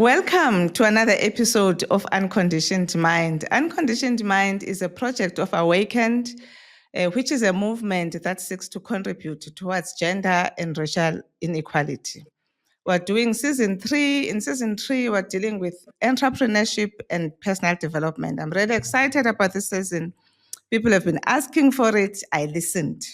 Welcome to another episode of Unconditioned Mind. Unconditioned Mind is a project of Awakened, which is a movement that seeks to contribute towards gender and racial inequality. We're doing season 3. In season 3, we're dealing with entrepreneurship and personal development. I'm really excited about this season. People have been asking for it. I listened.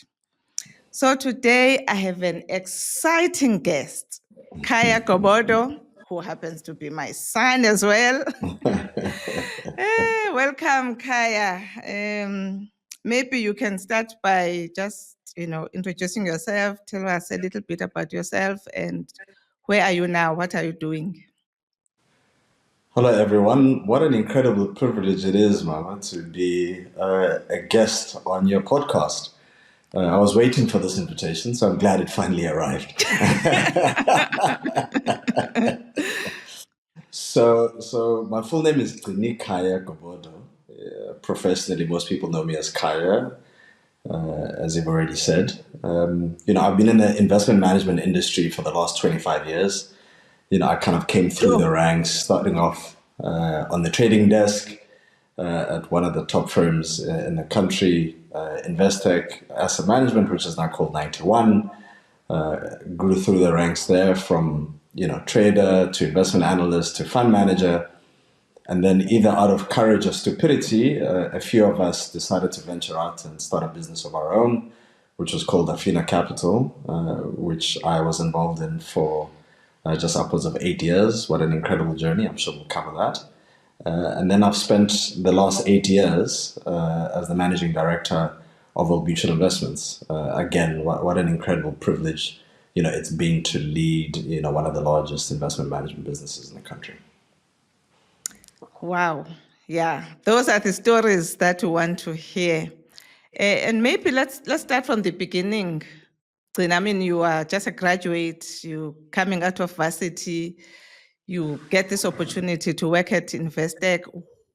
So today I have an exciting guest, Khaya Gobodo, who happens to be my son as well. Welcome, Khaya. Maybe you can start by just, introducing yourself. Tell us a little bit about yourself and where are you now? What are you doing? Hello, everyone. What an incredible privilege it is, Mama, to be a guest on your podcast. I was waiting for this invitation, so I'm glad it finally arrived. So my full name is Khaya Gobodo. Professionally, most people know me as Khaya, as you've already said. I've been in the investment management industry for the last 25 years. I kind of came through the ranks, starting off on the trading desk at one of the top firms in the country, Investec Asset Management, which is now called 91. Grew through the ranks there from trader to investment analyst to fund manager. And then either out of courage or stupidity, a few of us decided to venture out and start a business of our own, which was called Afina Capital, which I was involved in for just upwards of 8 years. What an incredible journey. I'm sure we'll cover that. And then I've spent the last 8 years as the managing director of Old Mutual Investments. Again, what an incredible privilege, it's been to lead, one of the largest investment management businesses in the country. Wow. Yeah, those are the stories that we want to hear. And maybe let's start from the beginning. I mean, you are just a graduate, you coming out of varsity, you get this opportunity to work at Investec.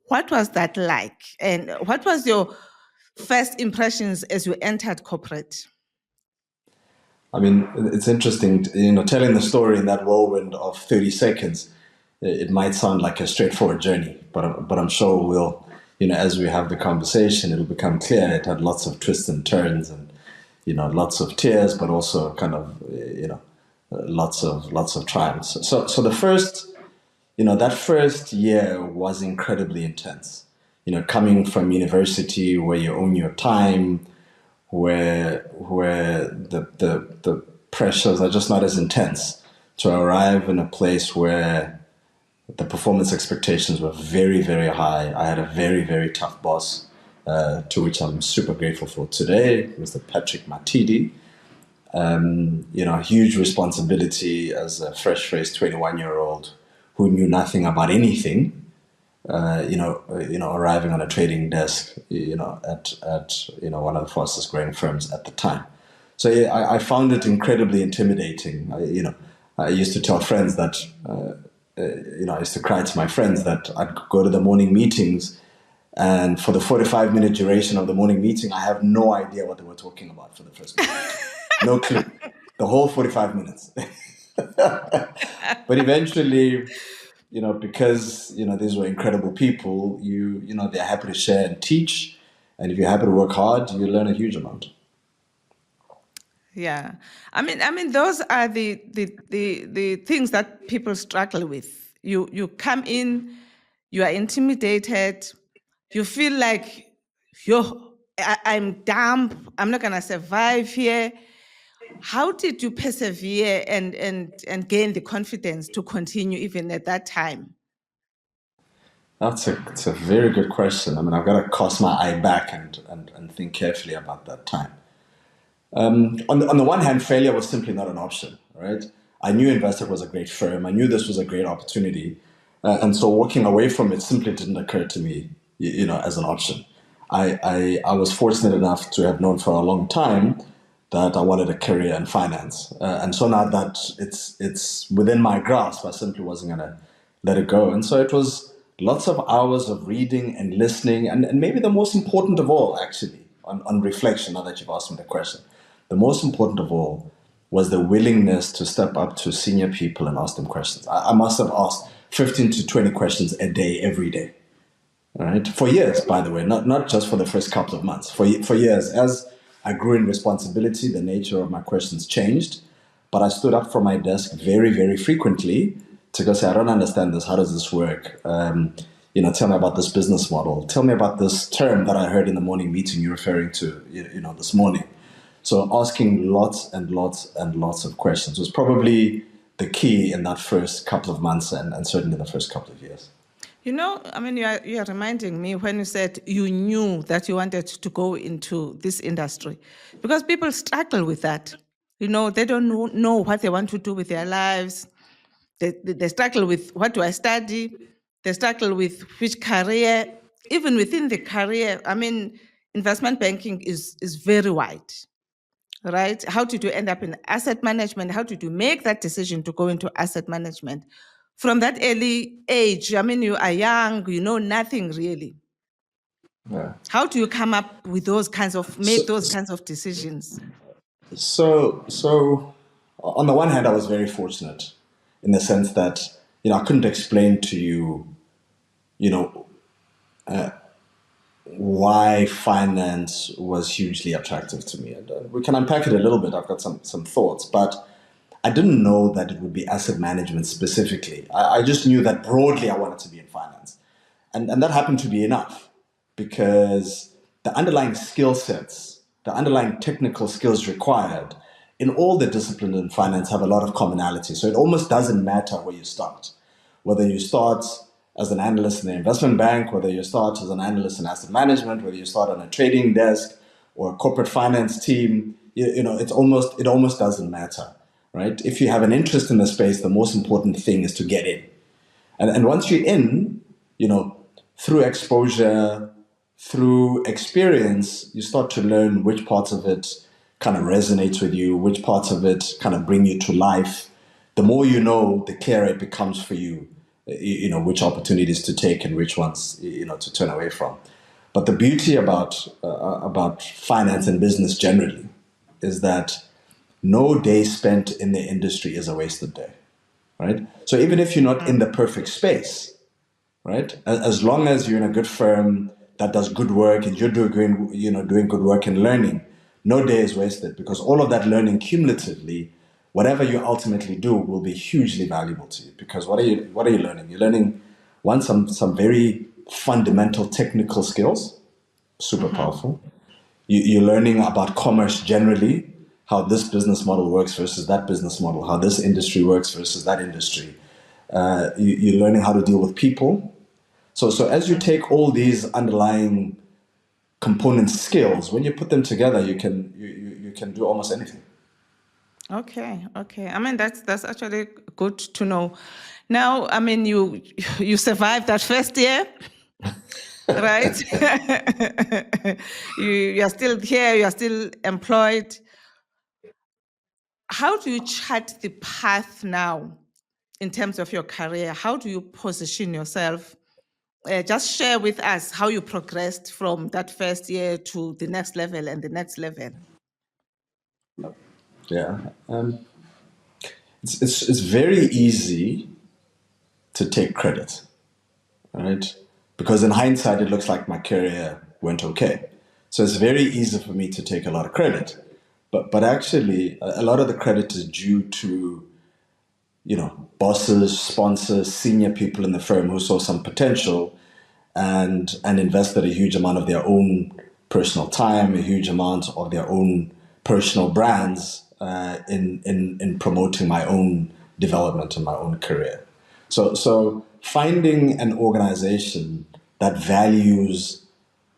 What was that like? And what was your first impressions as you entered corporate? I mean, it's interesting, telling the story in that whirlwind of 30 seconds. It might sound like a straightforward journey, but I'm sure we'll, as we have the conversation, it'll become clear. It had lots of twists and turns and, lots of tears, but also kind of, lots of triumphs. So the first, that first year was incredibly intense. Coming from university where you own your time, where the pressures are just not as intense, to arrive in a place where the performance expectations were very, very high. I had a very, very tough boss, to which I'm super grateful for today, Mr. Patrick Matidi. Huge responsibility as a fresh-faced 21-year-old who knew nothing about anything. Arriving on a trading desk, at one of the fastest growing firms at the time. So I found it incredibly intimidating. I used to tell friends that. I used to cry to my friends that I'd go to the morning meetings, and for the 45-minute duration of the morning meeting, I have no idea what they were talking about for the first minute. No clue. The whole 45 minutes. But eventually, because, these were incredible people, they're happy to share and teach. And if you're happy to work hard, you learn a huge amount. Yeah, I mean, those are the things that people struggle with. You come in, you are intimidated, you feel like I'm dumb, I'm not gonna survive here. How did you persevere and gain the confidence to continue even at that time? It's a very good question. I mean, I've got to cast my eye back and think carefully about that time. On the one hand, failure was simply not an option, right? I knew Investec was a great firm. I knew this was a great opportunity. And so walking away from it simply didn't occur to me, as an option. I was fortunate enough to have known for a long time that I wanted a career in finance. And so now that it's within my grasp, I simply wasn't going to let it go. And so it was lots of hours of reading and listening. And maybe the most important of all, actually, on reflection, now that you've asked me the question, the most important of all was the willingness to step up to senior people and ask them questions. I must have asked 15 to 20 questions a day, every day. All right. For years, by the way, not just for the first couple of months. For years, as I grew in responsibility, the nature of my questions changed. But I stood up from my desk very, very frequently to go say, I don't understand this. How does this work? Tell me about this business model. Tell me about this term that I heard in the morning meeting you're referring to, this morning. So asking lots and lots and lots of questions was probably the key in that first couple of months and certainly the first couple of years. You are reminding me when you said you knew that you wanted to go into this industry, because people struggle with that. They don't know what they want to do with their lives. They struggle with, what do I study? They struggle with which career. Even within the career, investment banking is very wide, right? How did you end up in asset management? How did you make that decision to go into asset management? From that early age, you are young, you know nothing really. Yeah. How do you come up with make those kinds of decisions? So, on the one hand, I was very fortunate in the sense that, I couldn't explain to you, why finance was hugely attractive to me. And we can unpack it a little bit. I've got some thoughts, but I didn't know that it would be asset management specifically. I just knew that broadly I wanted to be in finance. And that happened to be enough because the underlying skill sets, the underlying technical skills required in all the disciplines in finance have a lot of commonality. So it almost doesn't matter where you start. Whether you start as an analyst in the investment bank, whether you start as an analyst in asset management, whether you start on a trading desk or a corporate finance team, it almost doesn't matter, right? If you have an interest in the space, the most important thing is to get in. And once you're in, through exposure, through experience, you start to learn which parts of it kind of resonates with you, which parts of it kind of bring you to life. The more you know, the clearer it becomes for you, which opportunities to take and which ones, to turn away from. But the beauty about finance and business generally is that no day spent in the industry is a wasted day, right? So even if you're not in the perfect space, right, as long as you're in a good firm that does good work and you're doing good work and learning, no day is wasted because all of that learning cumulatively, whatever you ultimately do, will be hugely valuable to you. Because what are you learning? You're learning some very fundamental technical skills, super powerful. You're learning about commerce generally, how this business model works versus that business model, how this industry works versus that industry. You're learning how to deal with people. So as you take all these underlying component skills, when you put them together, you can do almost anything. Okay. That's actually good to know. Now, you survived that first year, right? You're still here, you're still employed. How do you chart the path now in terms of your career? How do you position yourself? Just share with us how you progressed from that first year to the next level and the next level. Yeah. It's very easy to take credit, right? Because in hindsight, it looks like my career went okay. So it's very easy for me to take a lot of credit. But actually, a lot of the credit is due to, bosses, sponsors, senior people in the firm who saw some potential and invested a huge amount of their own personal time, a huge amount of their own personal brands in promoting my own development and my own career. So finding an organization that values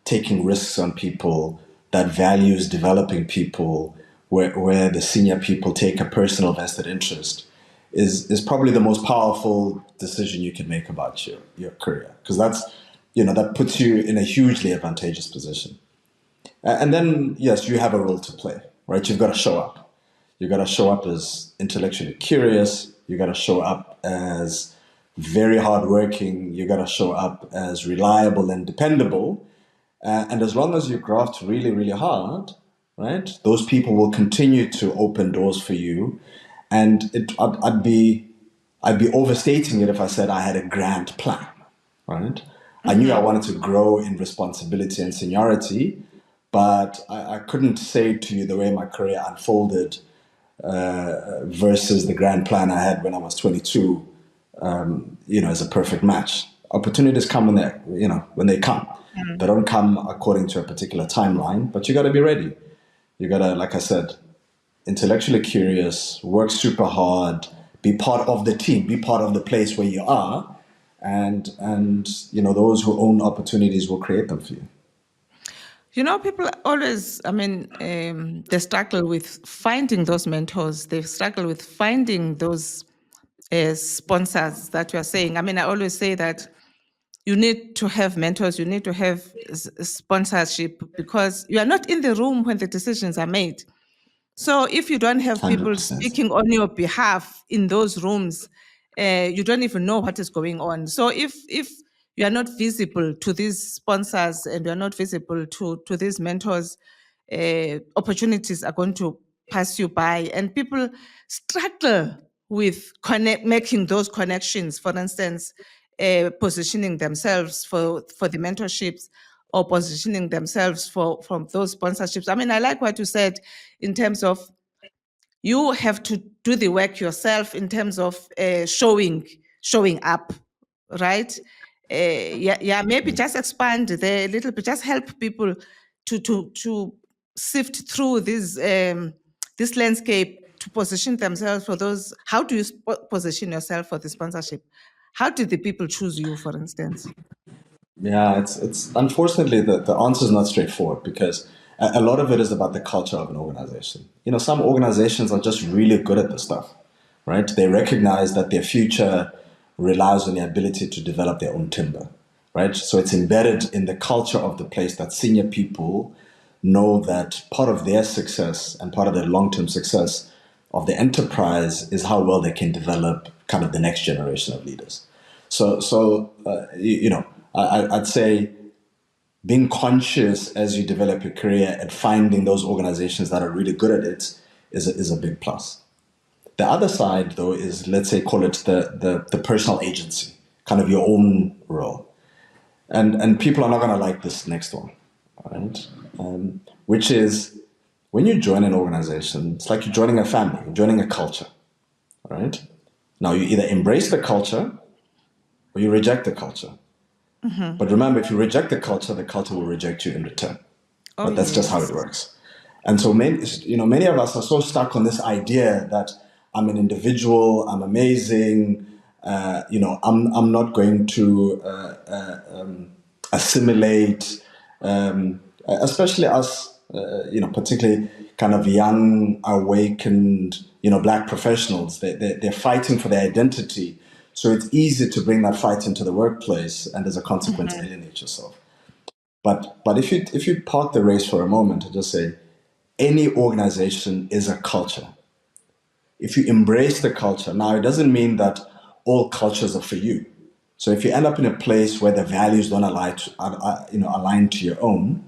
taking risks on people, that values developing people, where the senior people take a personal vested interest, is probably the most powerful decision you can make about your career, because that puts you in a hugely advantageous position. And then, yes, you have a role to play, right? You've got to show up. You've got to show up as intellectually curious. You've got to show up as very hardworking. You've got to show up as reliable and dependable. And as long as you graft really, really hard, right, those people will continue to open doors for you. And I'd be I'd be overstating it if I said I had a grand plan, right? I knew I wanted to grow in responsibility and seniority, but I couldn't say to you the way my career unfolded versus the grand plan I had when I was 22, as a perfect match. Opportunities come when they come. They don't come according to a particular timeline, but you got to be ready. You got to, like I said, intellectually curious, work super hard, be part of the team, be part of the place where you are, and those who own opportunities will create them for you. People always, they struggle with finding those mentors. They struggle with finding those sponsors that you are saying. I always say that you need to have mentors, you need to have sponsorship, because you are not in the room when the decisions are made. So if you don't have people 100%. speaking on your behalf in those rooms, you don't even know what is going on. So if you are not visible to these sponsors and you are not visible to these mentors, opportunities are going to pass you by, and people struggle with making those connections. For instance, positioning themselves for the mentorships, or positioning themselves from those sponsorships. I like what you said in terms of you have to do the work yourself in terms of showing up, right? Yeah, maybe just expand there a little bit, just help people to sift through this landscape, to position themselves for those. How do you position yourself for the sponsorship? How did the people choose you, for instance? Yeah, it's unfortunately the answer is not straightforward because a lot of it is about the culture of an organization. Some organizations are just really good at this stuff, right? They recognize that their future relies on the ability to develop their own timber, right? So it's embedded in the culture of the place that senior people know that part of their success and part of their long-term success of the enterprise is how well they can develop kind of the next generation of leaders. I'd say being conscious as you develop your career and finding those organizations that are really good at it is a big plus. The other side, though, is, let's say, call it the personal agency, kind of your own role. And people are not going to like this next one, right? Which is when you join an organization, it's like you're joining a family, you're joining a culture, right? Now, you either embrace the culture or you reject the culture. But remember, if you reject the culture will reject you in return. Oh, But that's just how it yes. works. And so many of us are so stuck on this idea that I'm an individual, I'm amazing, I'm not going to assimilate, especially us, particularly kind of young, awakened, black professionals. They're fighting for their identity. So it's easy to bring that fight into the workplace and as a consequence alienate yourself. But if you park the race for a moment and just say, any organization is a culture. If you embrace the culture, now it doesn't mean that all cultures are for you. So if you end up in a place where the values don't align to your own,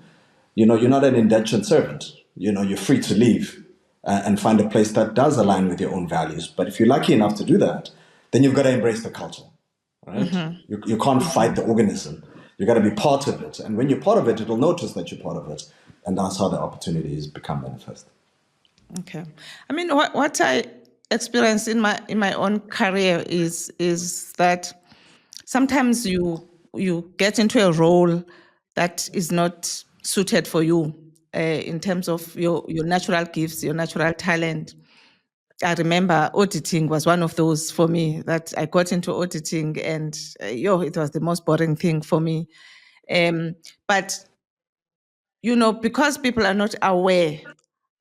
you're not an indentured servant. You're free to leave and find a place that does align with your own values. But if you're lucky enough to do that, then you've got to embrace the culture, right? You can't fight the organism. You got to be part of it. And when you're part of it, it'll notice that you're part of it. And that's how the opportunities become manifest. Okay. What I experienced in my own career is that sometimes you get into a role that is not suited for you, in terms of your natural gifts, your natural talent. I remember auditing was one of those for me, that I got into auditing, and it was the most boring thing for me. But because people are not aware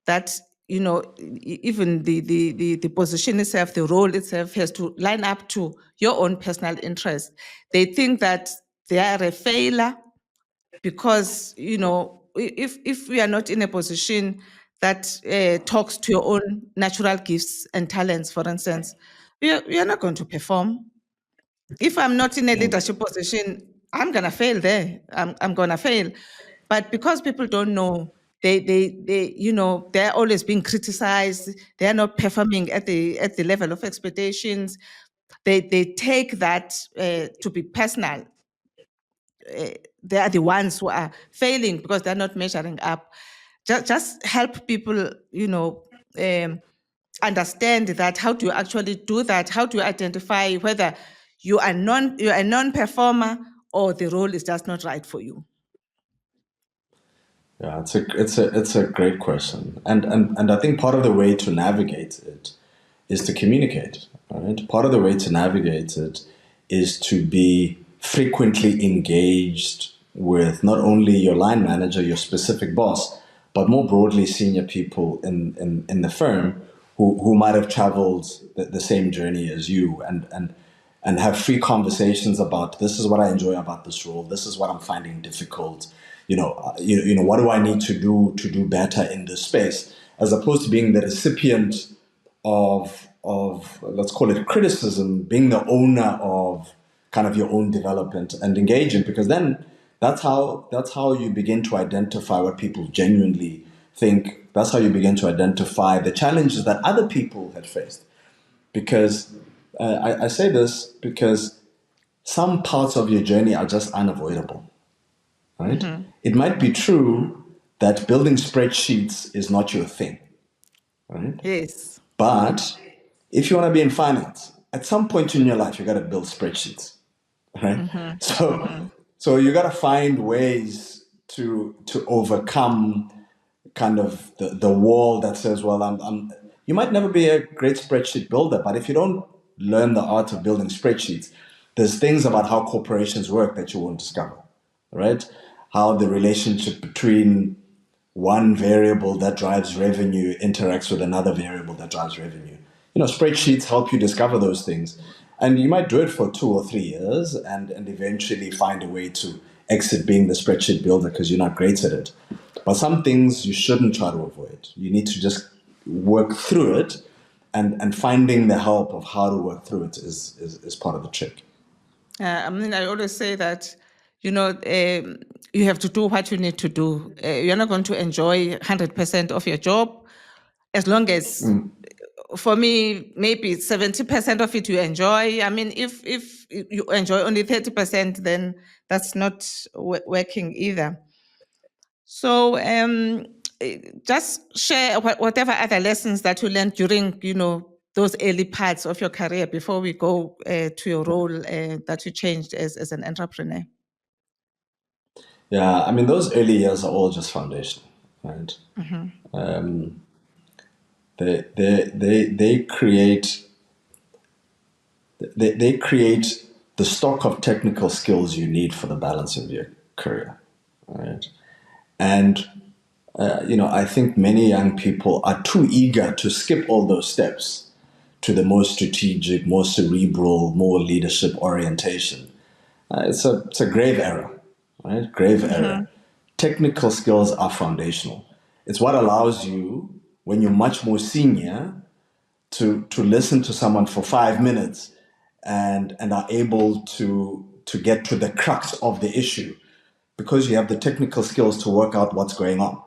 that even the position itself, the role itself, has to line up to your own personal interest. They think that they are a failure because if we are not in a position that talks to your own natural gifts and talents, for instance, we are not going to perform. If I'm not in a Yeah. leadership position, I'm gonna fail there. I'm gonna fail. But because people don't know, they're always being criticized. They are not performing at the level of expectations. they take that to be personal. They are the ones who are failing because they're not measuring up. Just help people, understand that. How do you actually do that? How do you identify whether you're a non-performer or the role is just not right for you? Yeah, it's a great question, and I think part of the way to navigate it is to communicate. Right, part of the way to navigate it is to be frequently engaged with not only your line manager, your specific boss, but more broadly senior people in the firm who might have traveled the same journey as you, and have free conversations about, this is what I enjoy about this role. This is what I'm finding difficult. What do I need to do better in this space, as opposed to being the recipient of let's call it criticism, being the owner of kind of your own development and engaging, because then that's how you begin to identify what people genuinely think. That's how you begin to identify the challenges that other people had faced. Because I say this because some parts of your journey are just unavoidable, right? Mm-hmm. It might be true that building spreadsheets is not your thing, right? Yes. But if you want to be in finance, at some point in your life, you got to build spreadsheets, right? Mm-hmm. So, Mm-hmm. so you got to find ways to overcome kind of the wall that says, well, you might never be a great spreadsheet builder, but if you don't learn the art of building spreadsheets, there's things about how corporations work that you won't discover, right? How the relationship between one variable that drives revenue interacts with another variable that drives revenue. Spreadsheets help you discover those things. And you might do it for 2 or 3 years and eventually find a way to exit being the spreadsheet builder because you're not great at it. But some things you shouldn't try to avoid. You need to just work through it, and finding the help of how to work through it is part of the trick. I always say that, you have to do what you need to do. You're not going to enjoy 100% of your job, as long as, for me, maybe 70% of it you enjoy. I mean, if you enjoy only 30%, then that's not working either. So just share whatever other lessons that you learned during, those early parts of your career before we go to your role that you changed as an entrepreneur. Yeah, I mean, those early years are all just foundational, right? Mm-hmm. They create the stock of technical skills you need for the balance of your career, right? And I think many young people are too eager to skip all those steps to the more strategic, more cerebral, more leadership orientation. It's a grave error, right? Grave error. Mm-hmm. Technical skills are foundational. It's what allows you, when you're much more senior, to listen to someone for 5 minutes and are able to get to the crux of the issue, because you have the technical skills to work out what's going on.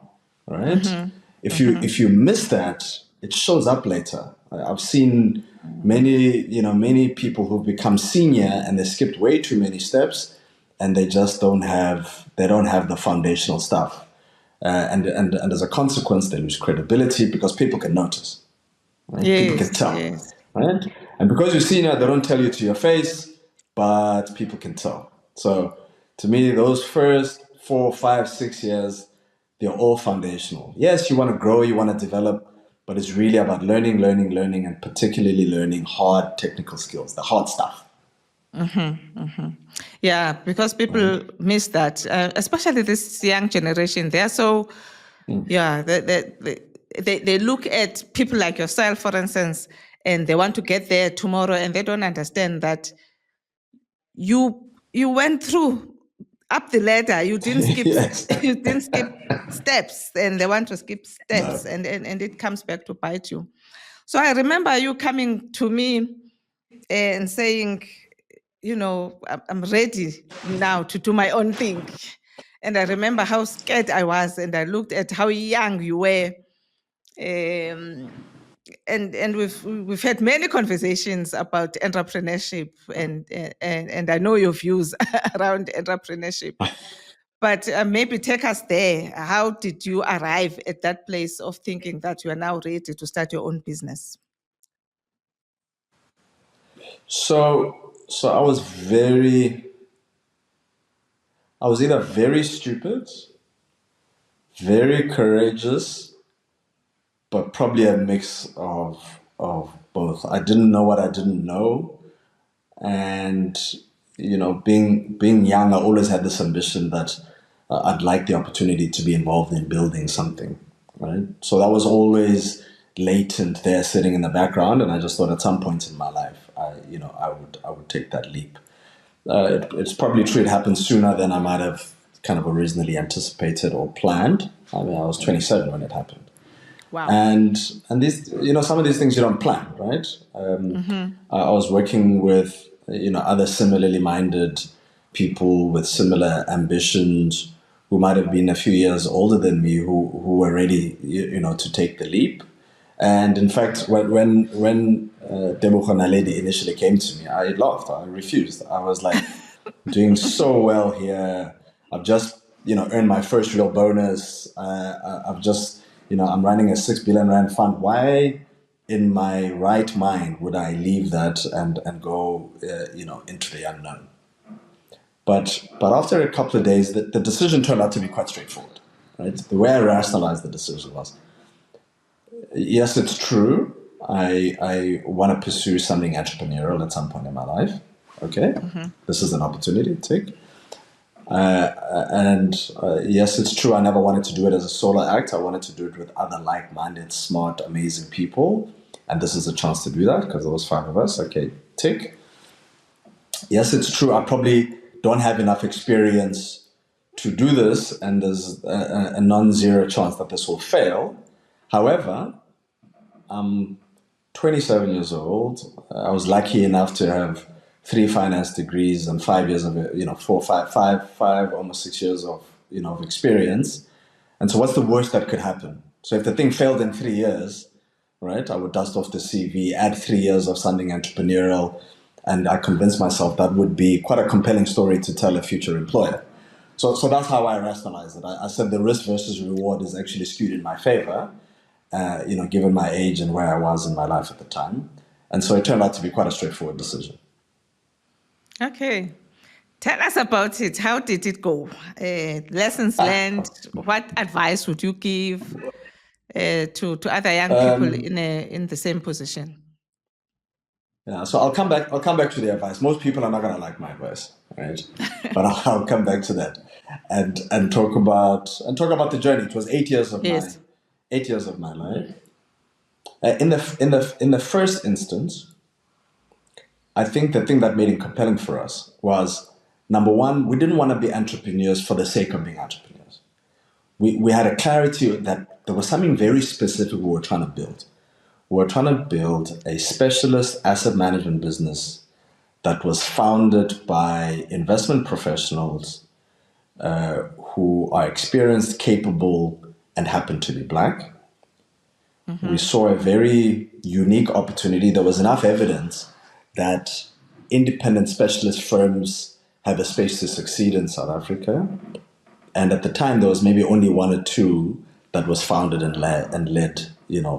Right? Mm-hmm. If you Mm-hmm. if you miss that, it shows up later. I've seen many people who've become senior and they skipped way too many steps, and they just don't have the foundational stuff, and as a consequence, they lose credibility because people can notice. Right? People can Yes, tell, yes. right? And because you're senior, they don't tell you to your face, but people can tell. So to me, those first 4, 5, 6 years, they're all foundational. Yes, you want to grow, you want to develop, but it's really about learning, learning, learning, and particularly learning hard technical skills, the hard stuff. Mm-hmm. Mm-hmm. Yeah, because Right? people miss that, especially this young generation. They're so, yeah, they look at people like yourself, for instance, and they want to get there tomorrow, and they don't understand that you went through up the ladder. You didn't skip Yes. you didn't skip steps, and they want to skip steps, No. and it comes back to bite you. So I remember you coming to me and saying, I'm ready now to do my own thing. And I remember how scared I was, and I looked at how young you were. Um, and we've had many conversations about entrepreneurship, and I know your views around entrepreneurship. But maybe take us there. How did you arrive at that place of thinking that you are now ready to start your own business? So I was either very stupid, very courageous, but probably a mix of both. I didn't know what I didn't know, and being young, I always had this ambition that I'd like the opportunity to be involved in building something, right? So that was always latent there, sitting in the background, and I just thought at some point in my life, I would take that leap. It's probably true it happened sooner than I might have kind of originally anticipated or planned. I mean, I was 27 when it happened. Wow. And these, some of these things you don't plan, right? I was working with, other similarly minded people with similar ambitions who might have been a few years older than me who were ready, to take the leap. And in fact, when Tebogo Naledi initially came to me, I laughed. I refused. I was like, doing so well here. I've just, earned my first real bonus. I've just, I'm running a 6 billion rand fund. Why, in my right mind, would I leave that and go, into the unknown? But after a couple of days, the decision turned out to be quite straightforward. Right? The way I rationalized the decision was, yes, it's true. I want to pursue something entrepreneurial at some point in my life. Okay, this is an opportunity. Tick. And yes, it's true. I never wanted to do it as a solo act. I wanted to do it with other like-minded, smart, amazing people. And this is a chance to do that because there was 5 of us. Okay, tick. Yes, it's true. I probably don't have enough experience to do this, and there's a non-zero chance that this will fail. However, 27 years old. I was lucky enough to have 3 finance degrees and 5 years of, 5, almost 6 years of, of experience. And so what's the worst that could happen? So if the thing failed in 3 years, right, I would dust off the CV, add 3 years of something entrepreneurial, and I convinced myself that would be quite a compelling story to tell a future employer. So that's how I rationalized it. I said the risk versus reward is actually skewed in my favor, given my age and where I was in my life at the time. And so it turned out to be quite a straightforward decision. Okay. Tell us about it. How did it go? Lessons learned. What advice would you give to other young people in the same position? Yeah, so I'll come back to the advice. Most people are not going to like my advice, right? But I'll come back to that and talk about the journey. It was 8 years of Yes. 8 years of my life. In the first instance, I think the thing that made it compelling for us was, number one, we didn't want to be entrepreneurs for the sake of being entrepreneurs. We had a clarity that there was something very specific we were trying to build. We were trying to build a specialist asset management business that was founded by investment professionals who are experienced, capable, and happen to be Black. We saw a very unique opportunity. There was enough evidence that independent specialist firms have a space to succeed in South Africa. And at the time, there was maybe only 1 or 2 that was founded and led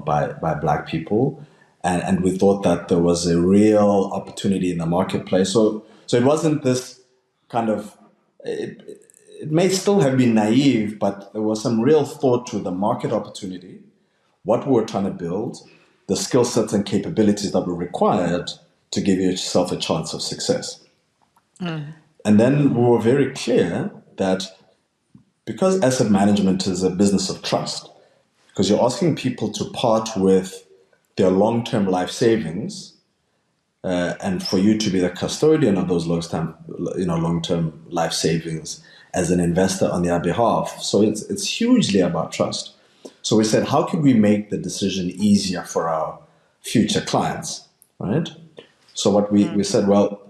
by Black people. And we thought that there was a real opportunity in the marketplace. So it wasn't this kind of, it may still have been naive, but there was some real thought to the market opportunity, what we were trying to build, the skill sets and capabilities that were required to give yourself a chance of success. And then we were very clear that because asset management is a business of trust, because you're asking people to part with their long-term life savings, and for you to be the custodian of those long-term life savings as an investor on their behalf. So it's hugely about trust. So we said, how can we make the decision easier for our future clients, right? So what we said, well,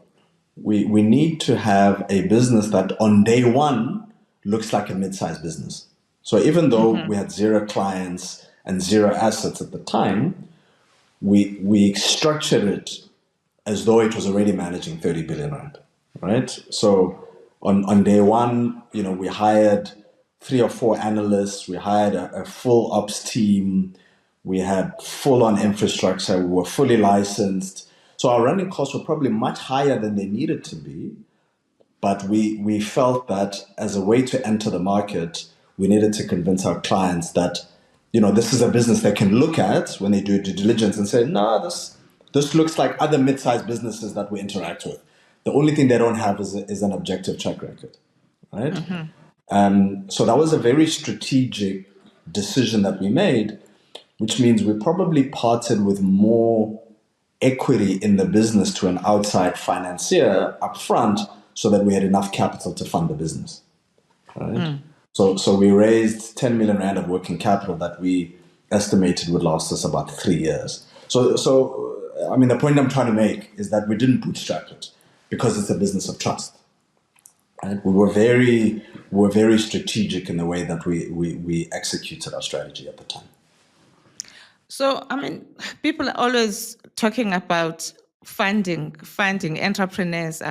we need to have a business that on day one looks like a mid-sized business. So even though we had 0 clients and 0 assets at the time, we structured it as though it was already managing 30 billion rand, right? So on day one, we hired 3 or 4 analysts, we hired a full ops team, we had full on infrastructure, we were fully licensed. So our running costs were probably much higher than they needed to be. But we felt that as a way to enter the market, we needed to convince our clients that, this is a business they can look at when they do due diligence and say, no, this looks like other mid-sized businesses that we interact with. The only thing they don't have is an objective track record, right? So that was a very strategic decision that we made, which means we probably parted with more equity in the business to an outside financier upfront so that we had enough capital to fund the business. Right? So we raised 10 million rand of working capital that we estimated would last us about 3 years. So I mean, the point I'm trying to make is that we didn't bootstrap it because it's a business of trust. Right? We were very strategic in the way that we executed our strategy at the time. So, I mean, people are always talking about funding entrepreneurs.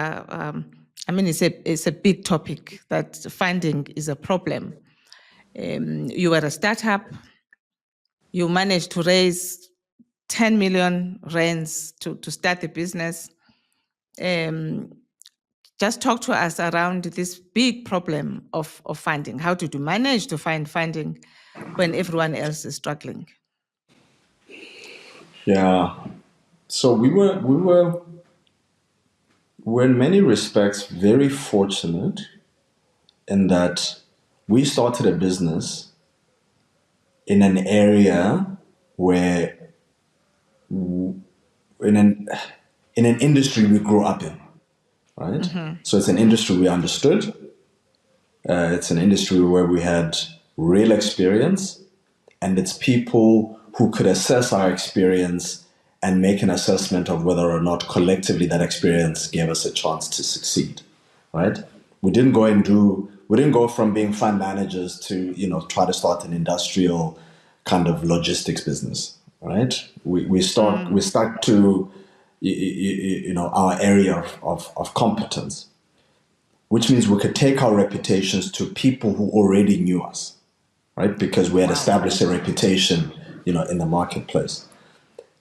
It's a big topic that funding is a problem. You were a startup. You managed to raise 10 million rands to start the business. Just talk to us around this big problem of funding. How did you manage to find funding when everyone else is struggling? Yeah. So we were in many respects very fortunate in that we started a business in an area where in an industry we grew up in, right? So it's an industry we understood. It's an industry where we had real experience, and it's people who could assess our experience and make an assessment of whether or not collectively that experience gave us a chance to succeed, right? We didn't go from being fund managers to, try to start an industrial kind of logistics business, right? We stuck to, our area of competence, which means we could take our reputations to people who already knew us, right? Because we had established a reputation, in the marketplace.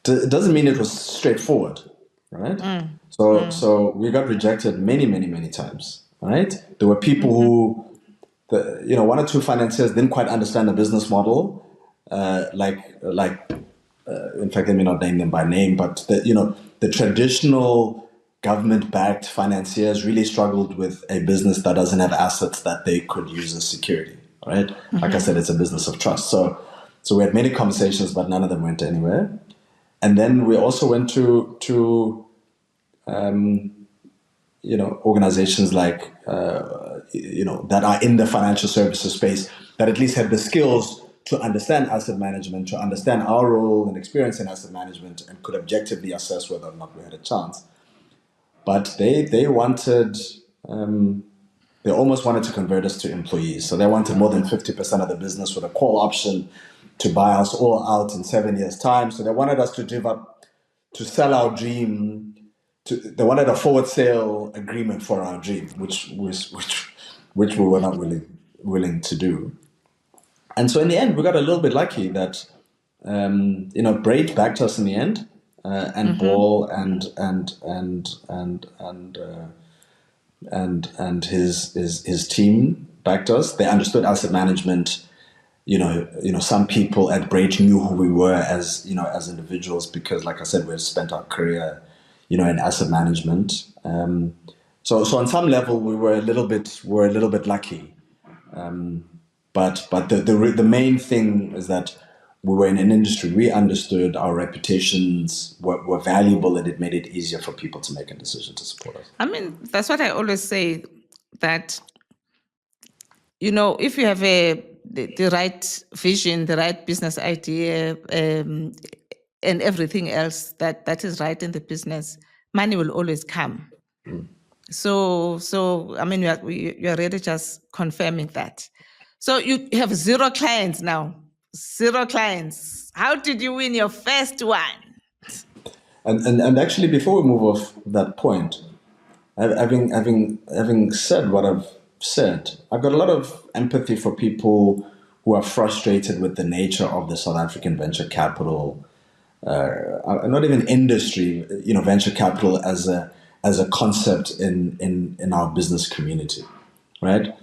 It doesn't mean it was straightforward, right? So we got rejected many, many, many times, right? There were people who, one or two financiers didn't quite understand the business model, in fact, let me not name them by name, but the traditional government-backed financiers really struggled with a business that doesn't have assets that they could use as security, right? Like I said, it's a business of trust. So we had many conversations, but none of them went anywhere. And then we also went to organizations like, that are in the financial services space that at least have the skills to understand asset management, to understand our role and experience in asset management, and could objectively assess whether or not we had a chance. But they wanted, they almost wanted to convert us to employees. So they wanted more than 50% of the business with a call option to buy us all out in 7 years' time. So they wanted us to give up, to sell our dream. They wanted a forward sale agreement for our dream, which we were not willing to do. And so in the end, we got a little bit lucky that, Braid backed us in the end, and Ball and his team backed us. They understood asset management. Some people at Braid knew who we were as individuals because, like I said, we had spent our career, in asset management. So on some level, we were a little bit lucky. But the main thing is that we were in an industry we understood, our reputations were valuable, and it made it easier for people to make a decision to support us. I mean, that's what I always say, that, if you have the right vision, the right business idea, and everything else that is right in the business, money will always come. So I mean, you are really just confirming that. So you have 0 clients now. 0 clients. How did you win your first one? And actually, before we move off that point, having said what I've said, I've got a lot of empathy for people who are frustrated with the nature of the South African venture capital, not even industry, venture capital as a concept in our business community, right?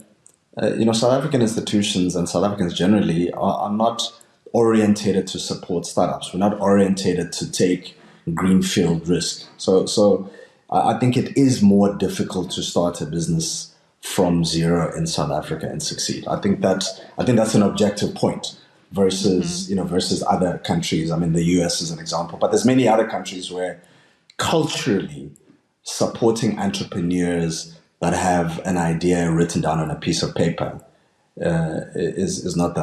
South African institutions and South Africans generally are not orientated to support startups. We're not orientated to take greenfield risk. So I think it is more difficult to start a business from zero in South Africa and succeed. I think that's an objective point versus versus other countries. I mean, the US is an example, but there's many other countries where culturally supporting entrepreneurs that have an idea written down on a piece of paper is not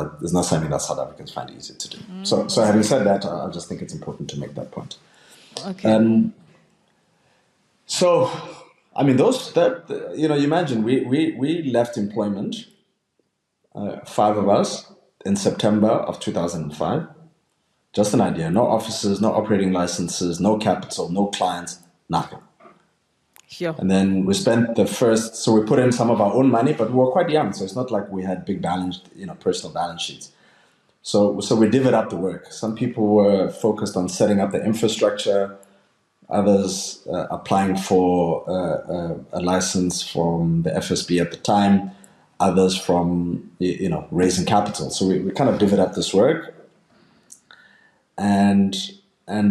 something that South Africans find easy to do. So having said that, I just think it's important to make that point. Okay. So, I mean, you imagine we left employment, five of us, in September of 2005. Just an idea. No offices, no operating licenses, no capital, no clients, nothing. Sure. And then we spent so we put in some of our own money, but we were quite young, so it's not like we had big personal balance sheets. So we divvied up the work. Some people were focused on setting up the infrastructure, others applying for a license from the FSB at the time, others from raising capital. So we kind of divvied up this work, and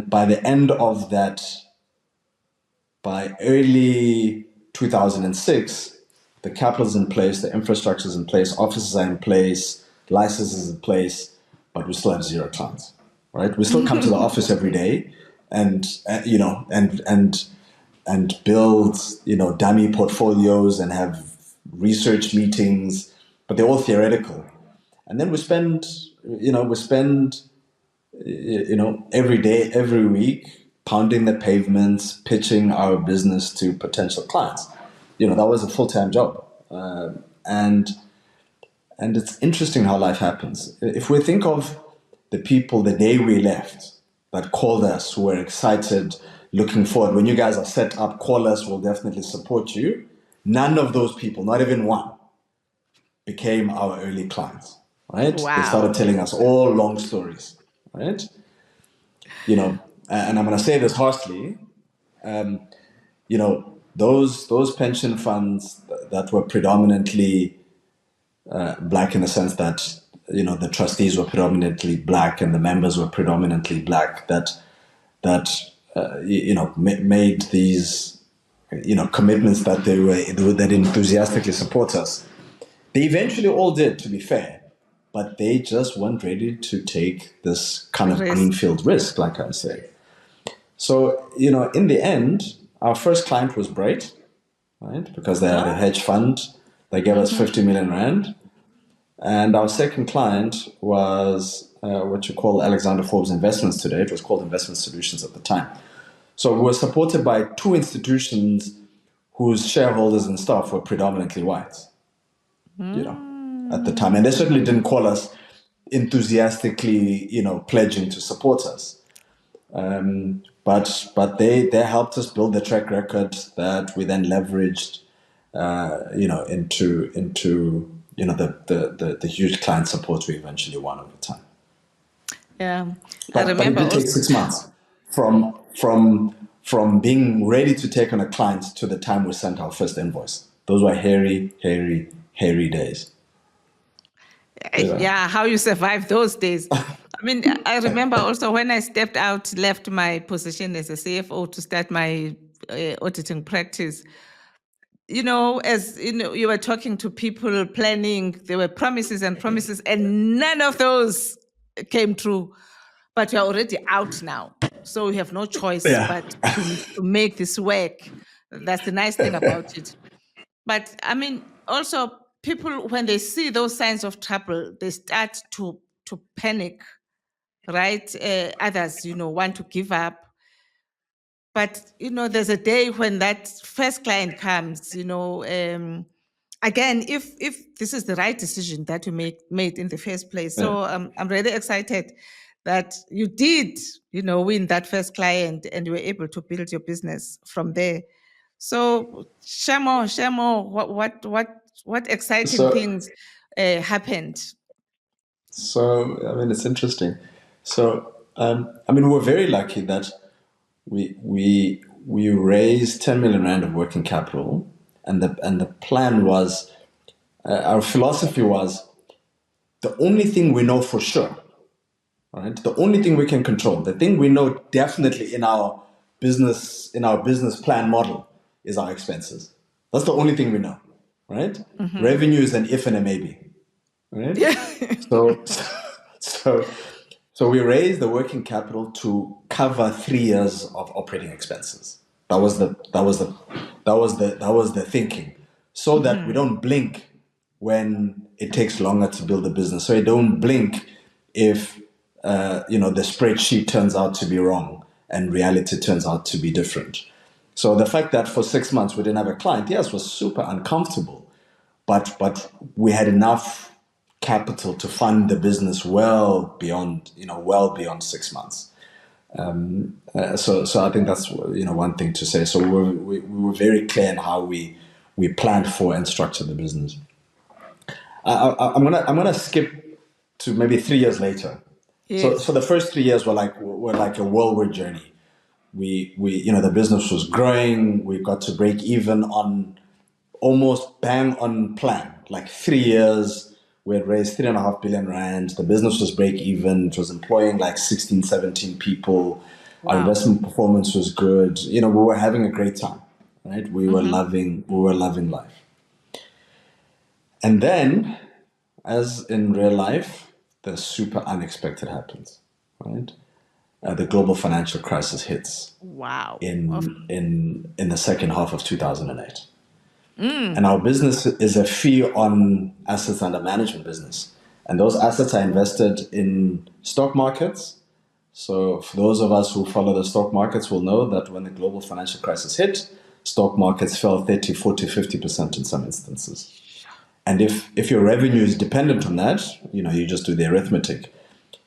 by the end of that, by early 2006, the capital is in place, the infrastructure is in place, offices are in place, licenses in place, but we still have zero clients, right? We still come to the office every day and build dummy portfolios and have research meetings, but they're all theoretical. And then we spend every day, every week, pounding the pavements, pitching our business to potential clients. That was a full-time job. And it's interesting how life happens. If we think of the people the day we left that called us, who were excited, looking forward, when you guys are set up, call us, we'll definitely support you. None of those people, not even one, became our early clients, right? Wow. They started telling us all long stories, right? And I'm going to say this harshly, those pension funds that were predominantly black, in the sense that the trustees were predominantly black and the members were predominantly black, that made these commitments that they would enthusiastically support us. They eventually all did, to be fair, but they just weren't ready to take this kind of greenfield risk, like I say. So, in the end, our first client was Bright, right? Because they had a hedge fund. They gave us 50 million rand. And our second client was what you call Alexander Forbes Investments today. It was called Investment Solutions at the time. So we were supported by two institutions whose shareholders and staff were predominantly white, at the time. And they certainly didn't call us enthusiastically, pledging to support us. But they helped us build the track record that we then leveraged, into the huge client support we eventually won over time. Yeah, but it did take 6 months from being ready to take on a client to the time we sent our first invoice. Those were hairy days. Yeah, how you survive those days. I mean, I remember also when I stepped out, left my position as a CFO to start my auditing practice. As you were talking to people, planning, there were promises and promises, and none of those came true. But you're already out now, so we have no choice but to make this work. That's the nice thing about it. But I mean, also people, when they see those signs of trouble, they start to panic, right? Others, want to give up. But there's a day when that first client comes. Again, if this is the right decision that you made in the first place. So I'm really excited that you did, win that first client and you were able to build your business from there. So share more, share more. What exciting So, things happened? I mean, it's interesting. So, I mean, we're very lucky that we raised 10 million rand of working capital, and the plan was, our philosophy was, the only thing we know for sure, right? The only thing we can control, the thing we know definitely in our business plan model, is our expenses. That's the only thing we know, right? Revenue is an if and a maybe, right? Yeah. So, so, so we raised the working capital to cover 3 years of operating expenses. That was the thinking, so that we don't blink when it takes longer to build a business. So you don't blink if the spreadsheet turns out to be wrong and reality turns out to be different. So the fact that for 6 months we didn't have a client, yes, was super uncomfortable, but we had enough capital to fund the business well beyond 6 months. So I think that's one thing to say. So we were very clear in how we planned for and structured the business. I'm gonna skip to maybe 3 years later. So Yes. the first 3 years were like a whirlwind journey. The business was growing. We got to break even on almost bang on plan. Like 3 years, we had raised 3.5 billion rand. The business was break even. It was employing like 16, 17 people. Our Wow. investment performance was good. We were having a great time, right? We were loving life. And then, as in real life, the super unexpected happens, right? The global financial crisis hits Wow. in the second half of 2008. And our business is a fee on assets under management business. And those assets are invested in stock markets. So for those of us who follow the stock markets will know that when the global financial crisis hit, stock markets fell 30, 40, 50% in some instances. And if your revenue is dependent on that, you just do the arithmetic.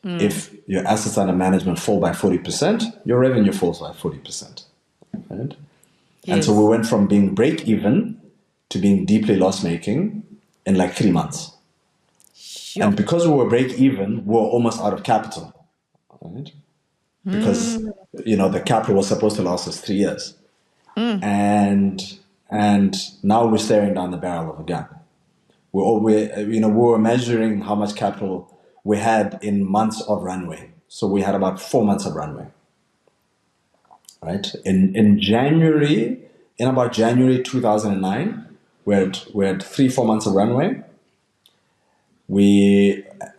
If your assets under management fall by 40%, your revenue falls by 40%. Right? And so we Yes. went from being break even to being deeply loss making in like 3 months. And Sure. because we were break even, we were almost out of capital, right? Because the capital was supposed to last us 3 years, and now we're staring down the barrel of a gun. We were measuring how much capital we had in months of runway. So we had about 4 months of runway, right? In about January 2009, we had 3-4 months of runway.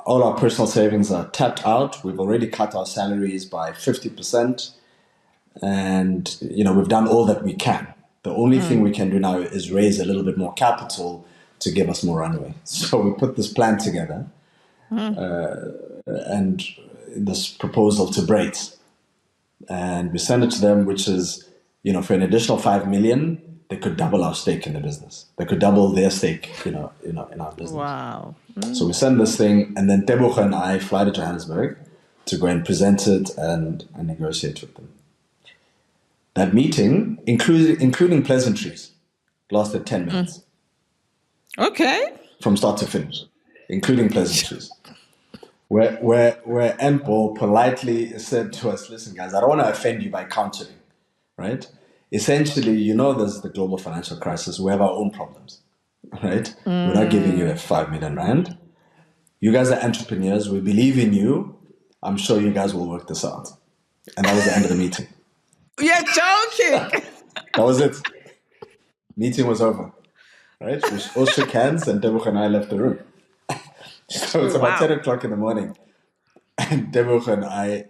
All our personal savings are tapped out. We've already cut our salaries by 50%, and we've done all that we can. The only thing we can do now is raise a little bit more capital to give us more runway. So we put this plan together, and this proposal to Braits, and we send it to them, which is, for an additional 5 million, they could double our stake in the business. They could double their stake, in our business. Wow. So we send this thing, and then Tebogo and I fly to Johannesburg to go and present it and negotiate with them. That meeting, including pleasantries, lasted 10 minutes Okay. from start to finish, including pleasantries. Where Ample politely said to us, listen, guys, I don't want to offend you by countering, right? Essentially, there's the global financial crisis. We have our own problems, right? We're not giving you a 5 million rand. You guys are entrepreneurs. We believe in you. I'm sure you guys will work this out. And that was the end of the meeting. You're joking. That was it. Meeting was over, right? We all shook hands, and Tebogo and I left the room. So it's about 10 Wow. o'clock in the morning. And Tebogo and I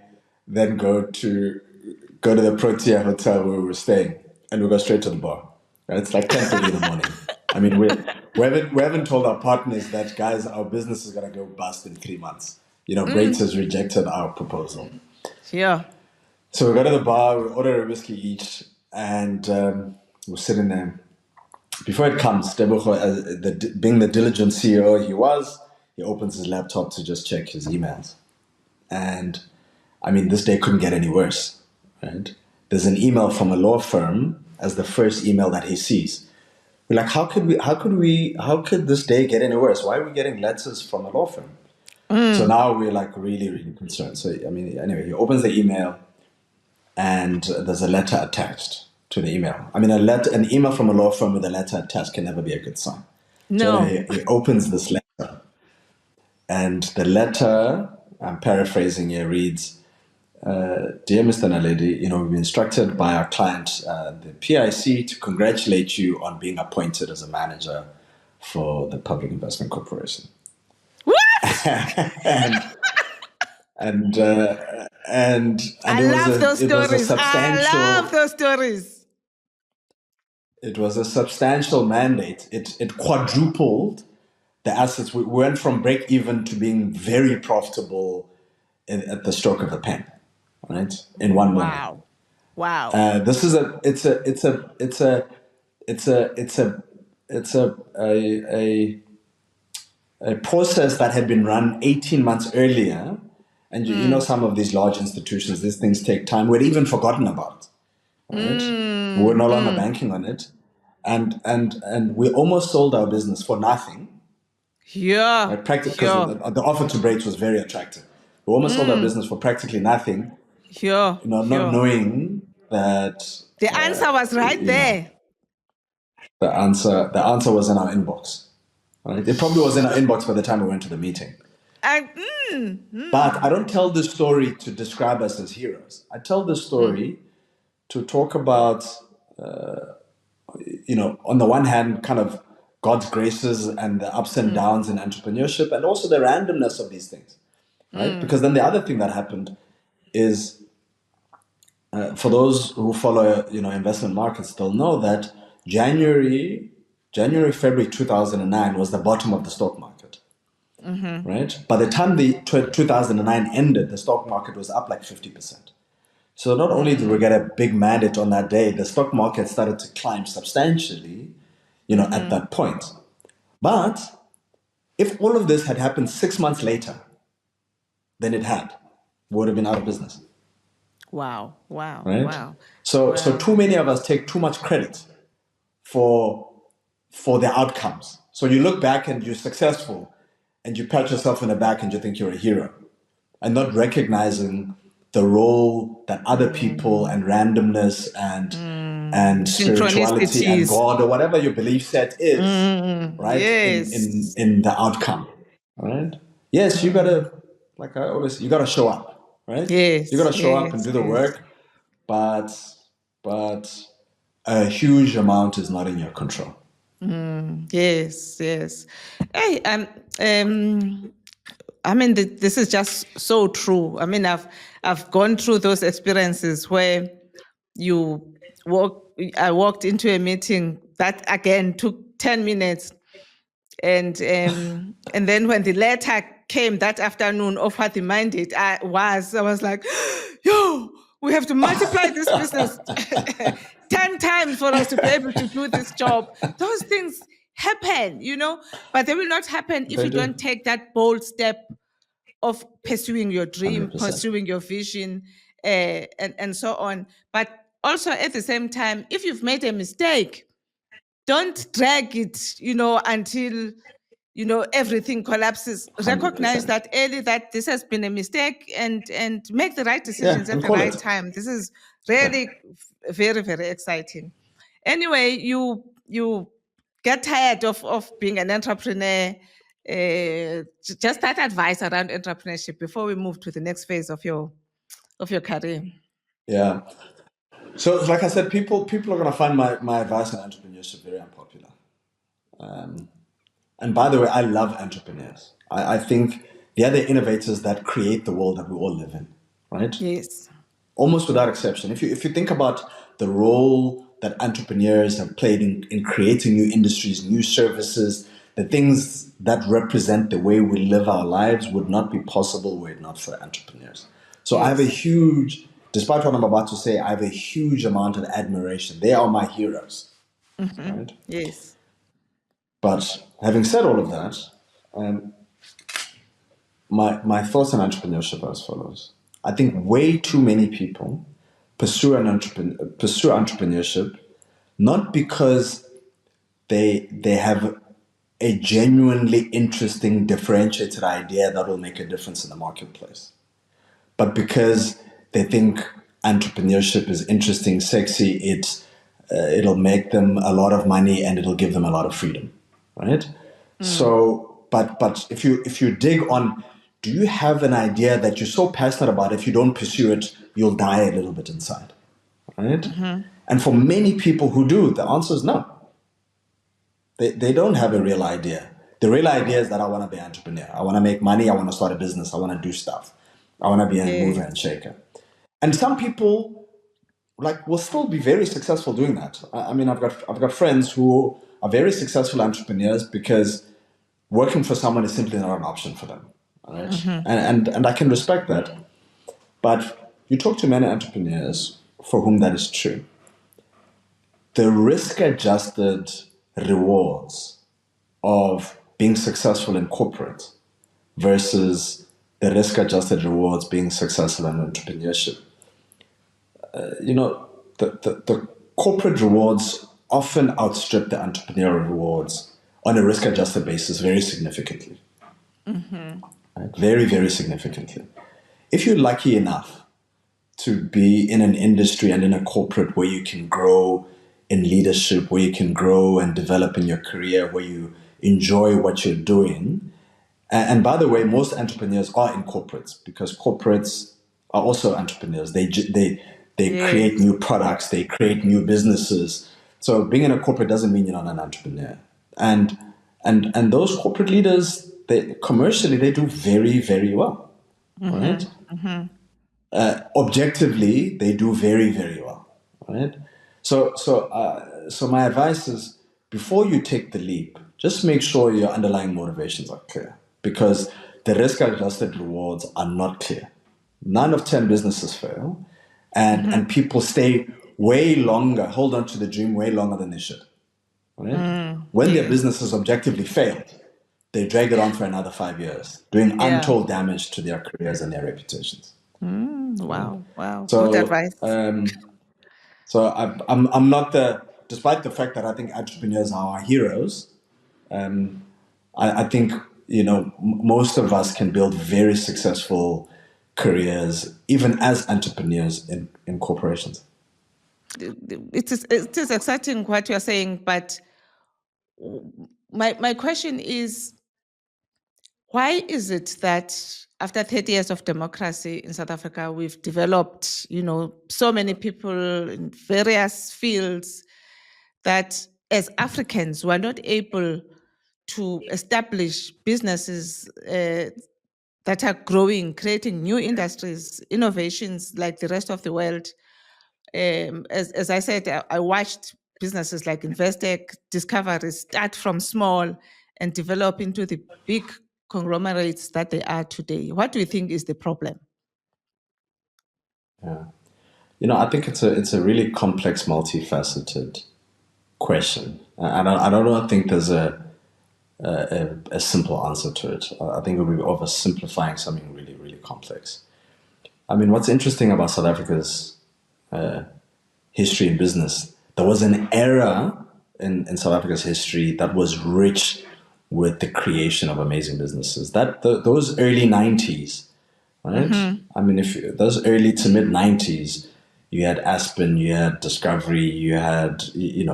then go to the Protea Hotel where we were staying, and we go straight to the bar. Right? It's like 10:30 in the morning. I mean, we haven't told our partners that, guys, our business is gonna go bust in 3 months. Brates has rejected our proposal. Yeah. So we go to the bar, we order a whiskey each, and we're sitting there. Before it comes, Tebogo, being the diligent CEO he was, he opens his laptop to just check his emails. And I mean, this day couldn't get any worse, right? There's an email from a law firm as the first email that he sees. We're like, how could this day get any worse? Why are we getting letters from a law firm? So now we're like really, really concerned. So, I mean, anyway, he opens the email and there's a letter attached to the email. I mean, an email from a law firm with a letter attached can never be a good sign. So No. he opens this letter, and the letter, I'm paraphrasing here, reads, Dear Mr. Naledi, we've been instructed by our client, the PIC, to congratulate you on being appointed as a manager for the Public Investment Corporation. What? and and I it love those was a stories. I love substantial those stories. it was a substantial mandate. It quadrupled the assets. We went from break even to being very profitable at the stroke of a pen, right? In 1 moment. Wow. Wow. This is a process that had been run 18 months earlier. And you know, some of these large institutions, these things take time. We'd even forgotten about it, right? We're no longer banking on it. And we almost sold our business for nothing. Yeah. Right? Because Yeah. the offer to breaks was very attractive. We almost sold our business for practically nothing, Yeah. not Yeah. knowing that The answer was right there. the answer was in our inbox. Right? It probably was in our inbox by the time we went to the meeting. And, But I don't tell this story to describe us as heroes. I tell this story to talk about, on the one hand, kind of God's graces and the ups and downs in entrepreneurship, and also the randomness of these things, right? Because then the other thing that happened is, for those who follow, investment markets, they'll know that January, February 2009 was the bottom of the stock market, right? By the time the 2009 ended, the stock market was up like 50%. So not only did we get a big mandate on that day, the stock market started to climb substantially, at that point. But if all of this had happened 6 months later than it had, we would have been out of business. wow. Wow. Right? Wow. So too many of us take too much credit for the outcomes. So you look back and you're successful and you pat yourself in the back and you think you're a hero, and not recognizing the role that other people and randomness and spirituality and Synchronicities. God or whatever your belief set is, right? Yes. In the outcome, right? Yes, you gotta, like I always, you gotta show up, right? You Yes. gotta show up and Yes. do the Yes. work, but a huge amount is not in your control. Yes. Yes. Hey, I mean, this is just so true. I mean, I've gone through those experiences where you I walked into a meeting that again took 10 minutes, and then when the letter came that afternoon of what the mandate I was like, yo, we have to multiply this business 10 times for us to be able to do this job. Those things happen, but they will not happen if They you don't do. take that bold step of pursuing your dream, 100%. pursuing your vision, and so on. But also at the same time, if you've made a mistake, don't drag it, until everything collapses. Recognize 100%. that early, that this has been a mistake, and make the right Yeah, decisions at and the call right it. time. This is Yeah. really very, very exciting. Anyway, you get tired of being an entrepreneur. Just that advice around entrepreneurship before we move to the next phase of your career. Yeah. So, like I said, people are going to find my advice on entrepreneurship very unpopular. And by the way, I love entrepreneurs. I think they are the innovators that create the world that we all live in, right? Yes. Almost without exception. If you think about the role that entrepreneurs have played in creating new industries, new services, the things that represent the way we live our lives would not be possible were it not for entrepreneurs. So I have a Yes. huge, despite what I'm about to say, I have a huge amount of admiration. They are my heroes, right? Yes. But having said all of that, my thoughts on entrepreneurship are as follows. I think way too many people pursue pursue entrepreneurship not because they have a genuinely interesting, differentiated idea that will make a difference in the marketplace, but because they think entrepreneurship is interesting, sexy, it'll make them a lot of money and it'll give them a lot of freedom, right? So, but if you dig on, do you have an idea that you're so passionate about? If you don't pursue it, you'll die a little bit inside, right? And for many people who do, the answer is no. They don't have a real idea. The real idea is that I want to be an entrepreneur. I want to make money. I want to start a business. I want to do stuff. I want to be a mover and shaker. And some people will still be very successful doing that. I mean, I've got friends who are very successful entrepreneurs because working for someone is simply not an option for them. Right? And I can respect that. But you talk to many entrepreneurs for whom that is true. The risk-adjusted rewards of being successful in corporate versus the risk-adjusted rewards being successful in entrepreneurship. The corporate rewards often outstrip the entrepreneurial rewards on a risk-adjusted basis very significantly. Right? Very, very significantly. If you're lucky enough to be in an industry and in a corporate where you can grow in leadership, where you can grow and develop in your career, where you enjoy what you're doing. And by the way, most entrepreneurs are in corporates because corporates are also entrepreneurs. They create new products, they create new businesses. So being in a corporate doesn't mean you're not an entrepreneur. And those corporate leaders, commercially they do very, very well, right? Objectively, they do very, very well, right? So my advice is before you take the leap, just make sure your underlying motivations are clear because the risk-adjusted rewards are not clear. 9 of 10 businesses fail, and people stay way longer, hold on to the dream way longer than they should. Right? When their businesses objectively failed, they drag it on for another 5 years, doing untold damage to their careers and their reputations. Wow. So, good advice. So I'm not despite the fact that I think entrepreneurs are our heroes. I think most of us can build very successful careers even as entrepreneurs in corporations. It is exciting what you're saying, but my question is, why is it that after 30 years of democracy in South Africa, we've developed, so many people in various fields that as Africans, we're not able to establish businesses that are growing, creating new industries, innovations like the rest of the world. As I said, I watched businesses like Investec, Discovery start from small and develop into the big conglomerates that they are today. What do you think is the problem? Yeah. I think it's a really complex, multifaceted question. I don't think there's a simple answer to it. I think we'll be oversimplifying something really, really complex. I mean, what's interesting about South Africa's history in business, there was an era in South Africa's history that was rich with the creation of amazing businesses. Those early 90s, right? I mean, those early to mid 90s, you had Aspen, you had Discovery, you had the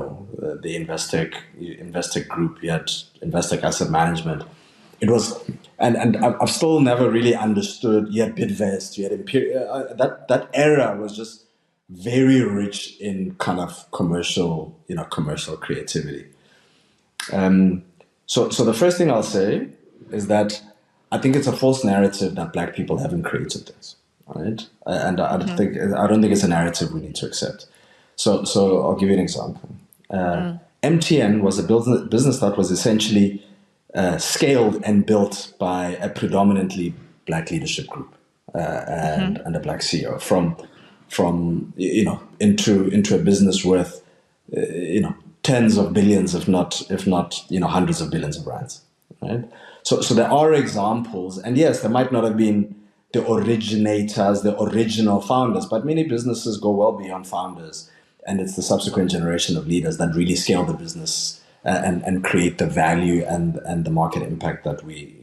Investec Group, you had Investec Asset Management. It was, and I've still never really understood. You had Bidvest, you had Imperial. That era was just very rich in kind of commercial creativity. So the first thing I'll say is that I think it's a false narrative that Black people haven't created things, right? And I don't think it's a narrative we need to accept. So I'll give you an example. MTN was a business that was essentially scaled and built by a predominantly Black leadership group and a Black CEO from into a business worth tens of billions, if not hundreds of billions of rands, right? So there are examples, and yes, there might not have been the originators, the original founders, but many businesses go well beyond founders, and it's the subsequent generation of leaders that really scale the business and create the value and the market impact that we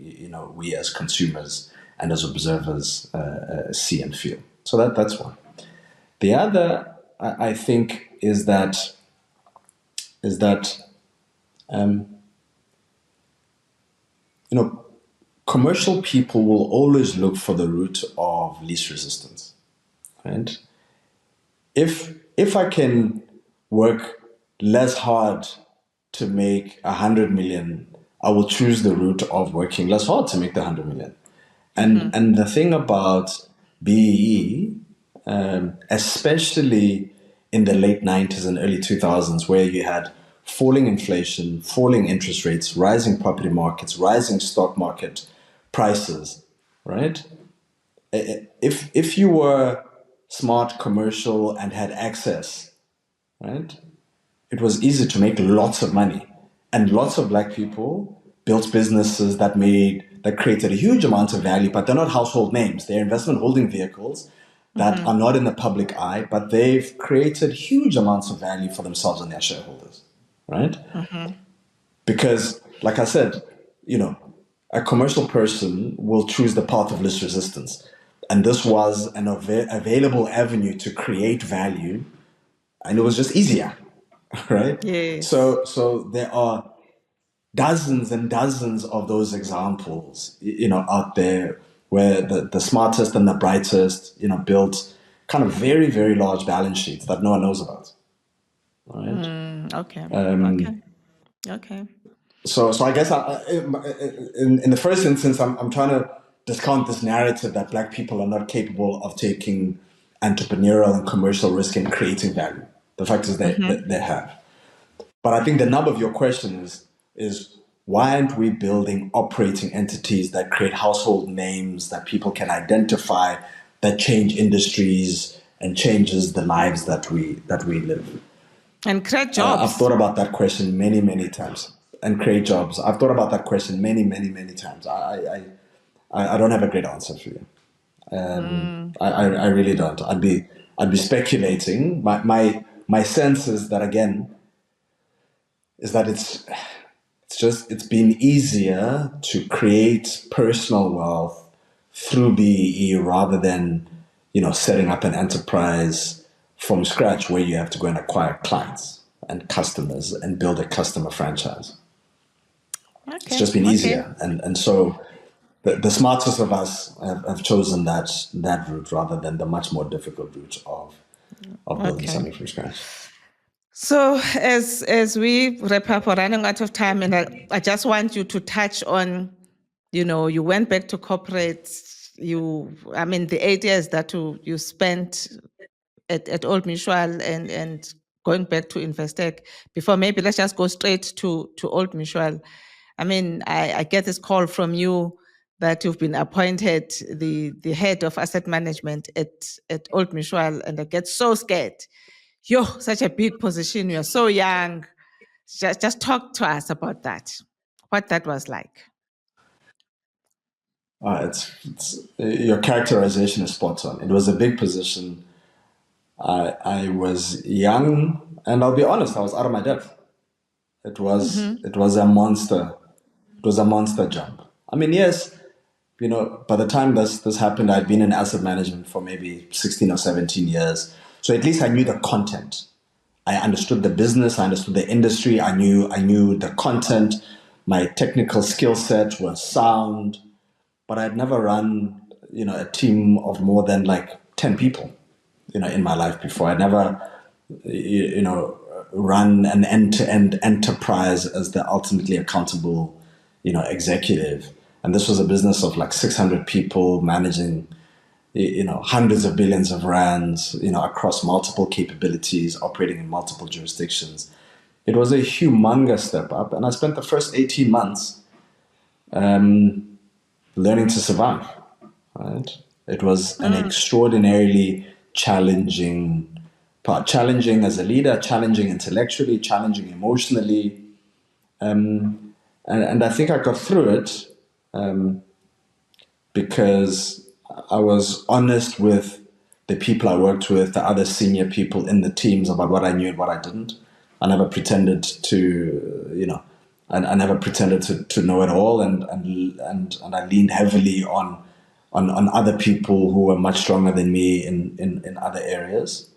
as consumers and as observers see and feel. So that's one. The other, I think, is that commercial people will always look for the route of least resistance, right? If I can work less hard to make 100 million, I will choose the route of working less hard to make the 100 million. And the thing about BEE, especially in the late 90s and early 2000s, where you had falling inflation, falling interest rates, rising property markets, rising stock market prices, right? If you were smart, commercial, and had access, right, it was easy to make lots of money. And lots of black people built businesses that created a huge amount of value, but they're not household names. They're investment holding vehicles that are not in the public eye, but they've created huge amounts of value for themselves and their shareholders, right? Because, like I said, a commercial person will choose the path of least resistance. And this was an available avenue to create value, and it was just easier, right? Yes. So there are dozens and dozens of those examples, out there where the smartest and the brightest, built kind of very, very large balance sheets that no one knows about, right? Okay. Okay. So I guess in the first instance, I'm trying to discount this narrative that black people are not capable of taking entrepreneurial and commercial risk and creating value. The fact is they have. But I think the nub of your question is why aren't we building operating entities that create household names that people can identify, that change industries and changes the lives that we live? And create jobs. I've thought about that question many, many times. And create jobs. I've thought about that question many, many, many times. I don't have a great answer for you. I really don't. I'd be speculating. My sense is that, again, it's been easier to create personal wealth through BEE rather than setting up an enterprise from scratch where you have to go and acquire clients and customers and build a customer franchise. Okay. It's just been easier, and so the smartest of us have chosen that route rather than the much more difficult route of building something from scratch. So as we wrap up, we're running out of time, and I just want you to touch on, you went back to corporate. The 8 years that you spent at Old Mutual and going back to Investec before. Maybe let's just go straight to Old Mutual. I get this call from you that you've been appointed the head of asset management at Old Mutual, and I get so scared. Yo, such a big position. You're so young. Just talk to us about that. What that was like. Your characterization is spot on. It was a big position. I was young, and I'll be honest, I was out of my depth. It was a monster. It was a monster jump. Yes, by the time this happened, I'd been in asset management for maybe 16 or 17 years. So at least I knew the content. I understood the business. I understood the industry. I knew the content. My technical skill set was sound, but I'd never run, a team of more than like 10 people, in my life before. I'd never, run an end-to-end enterprise as the ultimately accountable, executive. And this was a business of like 600 people managing, hundreds of billions of rands, across multiple capabilities, operating in multiple jurisdictions. It was a humongous step up. And I spent the first 18 months learning to survive, right? It was an extraordinarily challenging part. Challenging as a leader, challenging intellectually, challenging emotionally. And I think I got through it because I was honest with the people I worked with, the other senior people in the teams about what I knew and what I didn't. I never pretended to, I never pretended to know it all, and I leaned heavily on other people who were much stronger than me in other areas.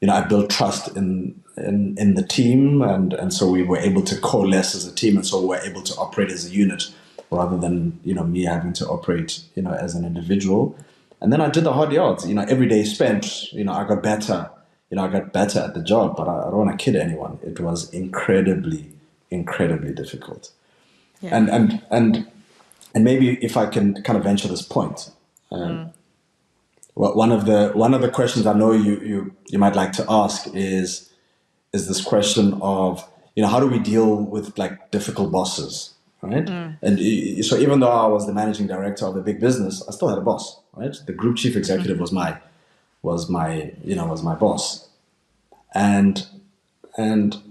I built trust in the team, and so we were able to coalesce as a team, and so we were able to operate as a unit rather than me having to operate as an individual. And then I did the hard yards. Every day spent, I got better. I got better at the job, but I don't want to kid anyone. It was incredibly, incredibly difficult. Yeah. And maybe if I can kind of venture this point. Well, one of the questions I know you might like to ask is this question of how do we deal with like difficult bosses, right? And so even though I was the managing director of a big business, I still had a boss, right? The group chief executive was my boss, and Peter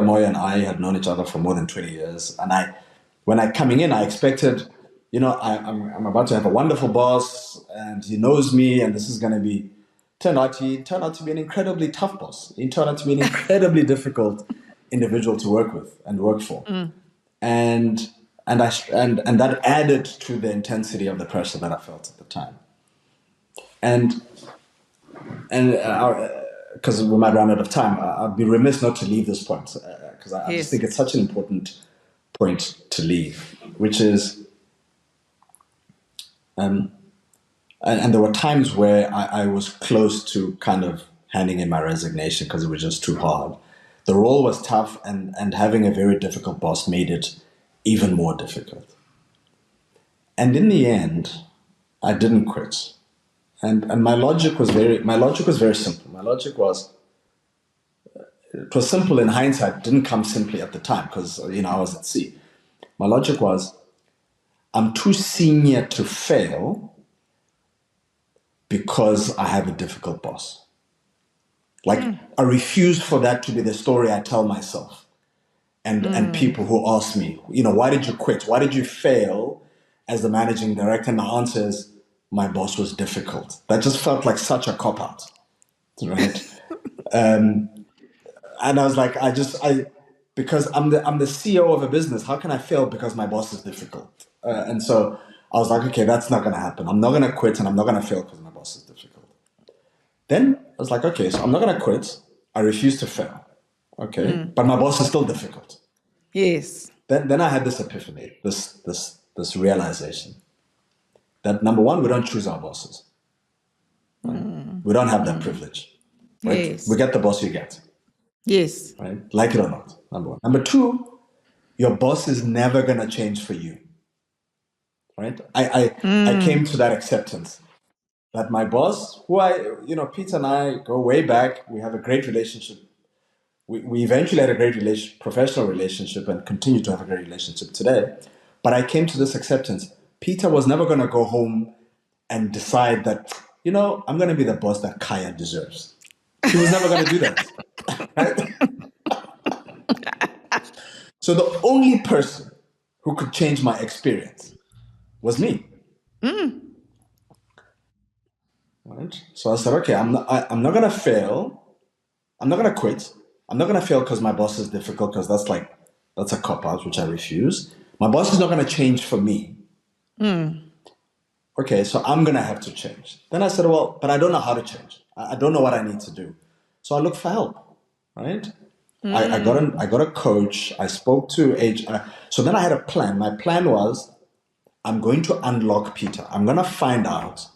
Moy and I had known each other for more than 20 years, and when I coming in, I expected. I'm about to have a wonderful boss, and he knows me, and this is going to be. Turned out to be an incredibly tough boss. He turned out to be an incredibly difficult individual to work with and work for, and that added to the intensity of the pressure that I felt at the time, and because we might run out of time, I'd be remiss not to leave this point because I just think it's such an important point to leave, which is. And there were times where I was close to kind of handing in my resignation because it was just too hard. The role was tough, and having a very difficult boss made it even more difficult. And in the end, I didn't quit. And my logic was very simple. My logic was, it was simple in hindsight, it didn't come simply at the time because I was at sea. My logic was, I'm too senior to fail because I have a difficult boss. I refuse for that to be the story I tell myself and people who ask me, why did you quit? Why did you fail as the managing director? And my answer is, my boss was difficult. That just felt like such a cop-out, right? And I was like, because I'm the CEO of a business, how can I fail because my boss is difficult? And so I was like, okay, that's not going to happen. I'm not going to quit, and I'm not going to fail because my boss is difficult. Then I was like, okay, so I'm not going to quit. I refuse to fail. Okay, but my boss is still difficult. Yes. Then I had this epiphany, this realization that number one, we don't choose our bosses. Right? We don't have that privilege. Right? Yes. We get the boss you get. Yes. Right? Like it or not. Number one. Number two, your boss is never going to change for you. Right? I came to that acceptance that my boss, who Peter and I go way back, we have a great relationship. We eventually had a great professional relationship and continue to have a great relationship today. But I came to this acceptance. Peter was never going to go home and decide that, I'm going to be the boss that Khaya deserves. He was never going to do that. Right? So the only person who could change my experience was me. Right? So I said, okay, I'm not going to fail. I'm not going to quit. I'm not going to fail because my boss is difficult, because that's a cop-out, which I refuse. My boss is not going to change for me. Okay, so I'm going to have to change. Then I said, well, but I don't know how to change. I don't know what I need to do. So I looked for help, right? I got a coach. I spoke to HR. So then I had a plan. My plan was, I'm going to unlock Peter. I'm going to find out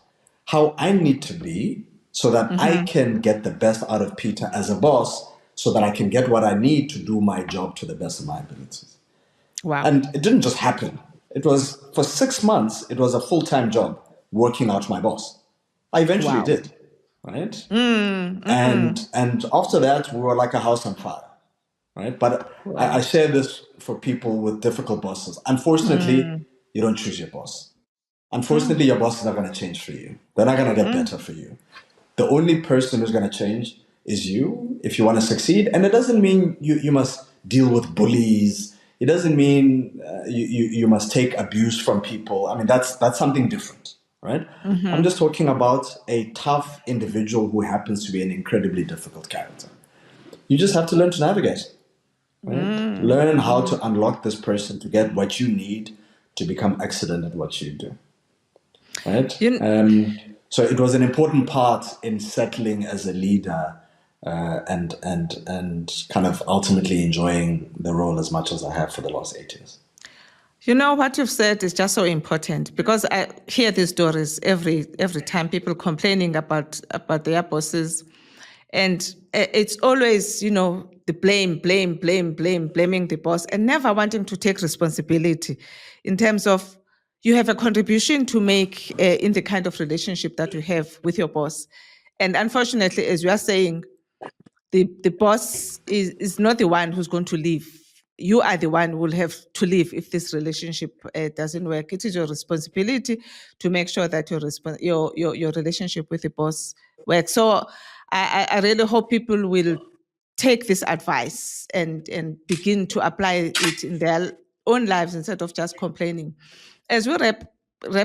how I need to be so that I can get the best out of Peter as a boss, so that I can get what I need to do my job to the best of my abilities. Wow. And it didn't just happen. It was, for 6 months, it was a full-time job working out my boss. I eventually did, right? And after that, we were like a house on fire, right? But I share this for people with difficult bosses. Unfortunately, you don't choose your boss. Unfortunately, your boss is not going to change for you. They're not going to get better for you. The only person who's going to change is you, if you want to succeed. And it doesn't mean you must deal with bullies. It doesn't mean you must take abuse from people. I mean, that's something different, right? I'm just talking about a tough individual who happens to be an incredibly difficult character. You just have to learn to navigate, right? Learn how to unlock this person to get what you need to become excellent at what you do, right? You, So it was an important part in settling as a leader, and kind of ultimately enjoying the role as much as I have for the last 8 years. You know what you've said is just so important, because I hear these stories every time, people complaining about their bosses, and it's always, the blaming the boss, and never wanting to take responsibility in terms of you have a contribution to make in the kind of relationship that you have with your boss. And unfortunately, as you are saying, the boss is not the one who's going to leave. You are the one who will have to leave if this relationship doesn't work. It is your responsibility to make sure that your relationship with the boss works. So I really hope people will take this advice and begin to apply it in their own lives instead of just complaining. As we wrap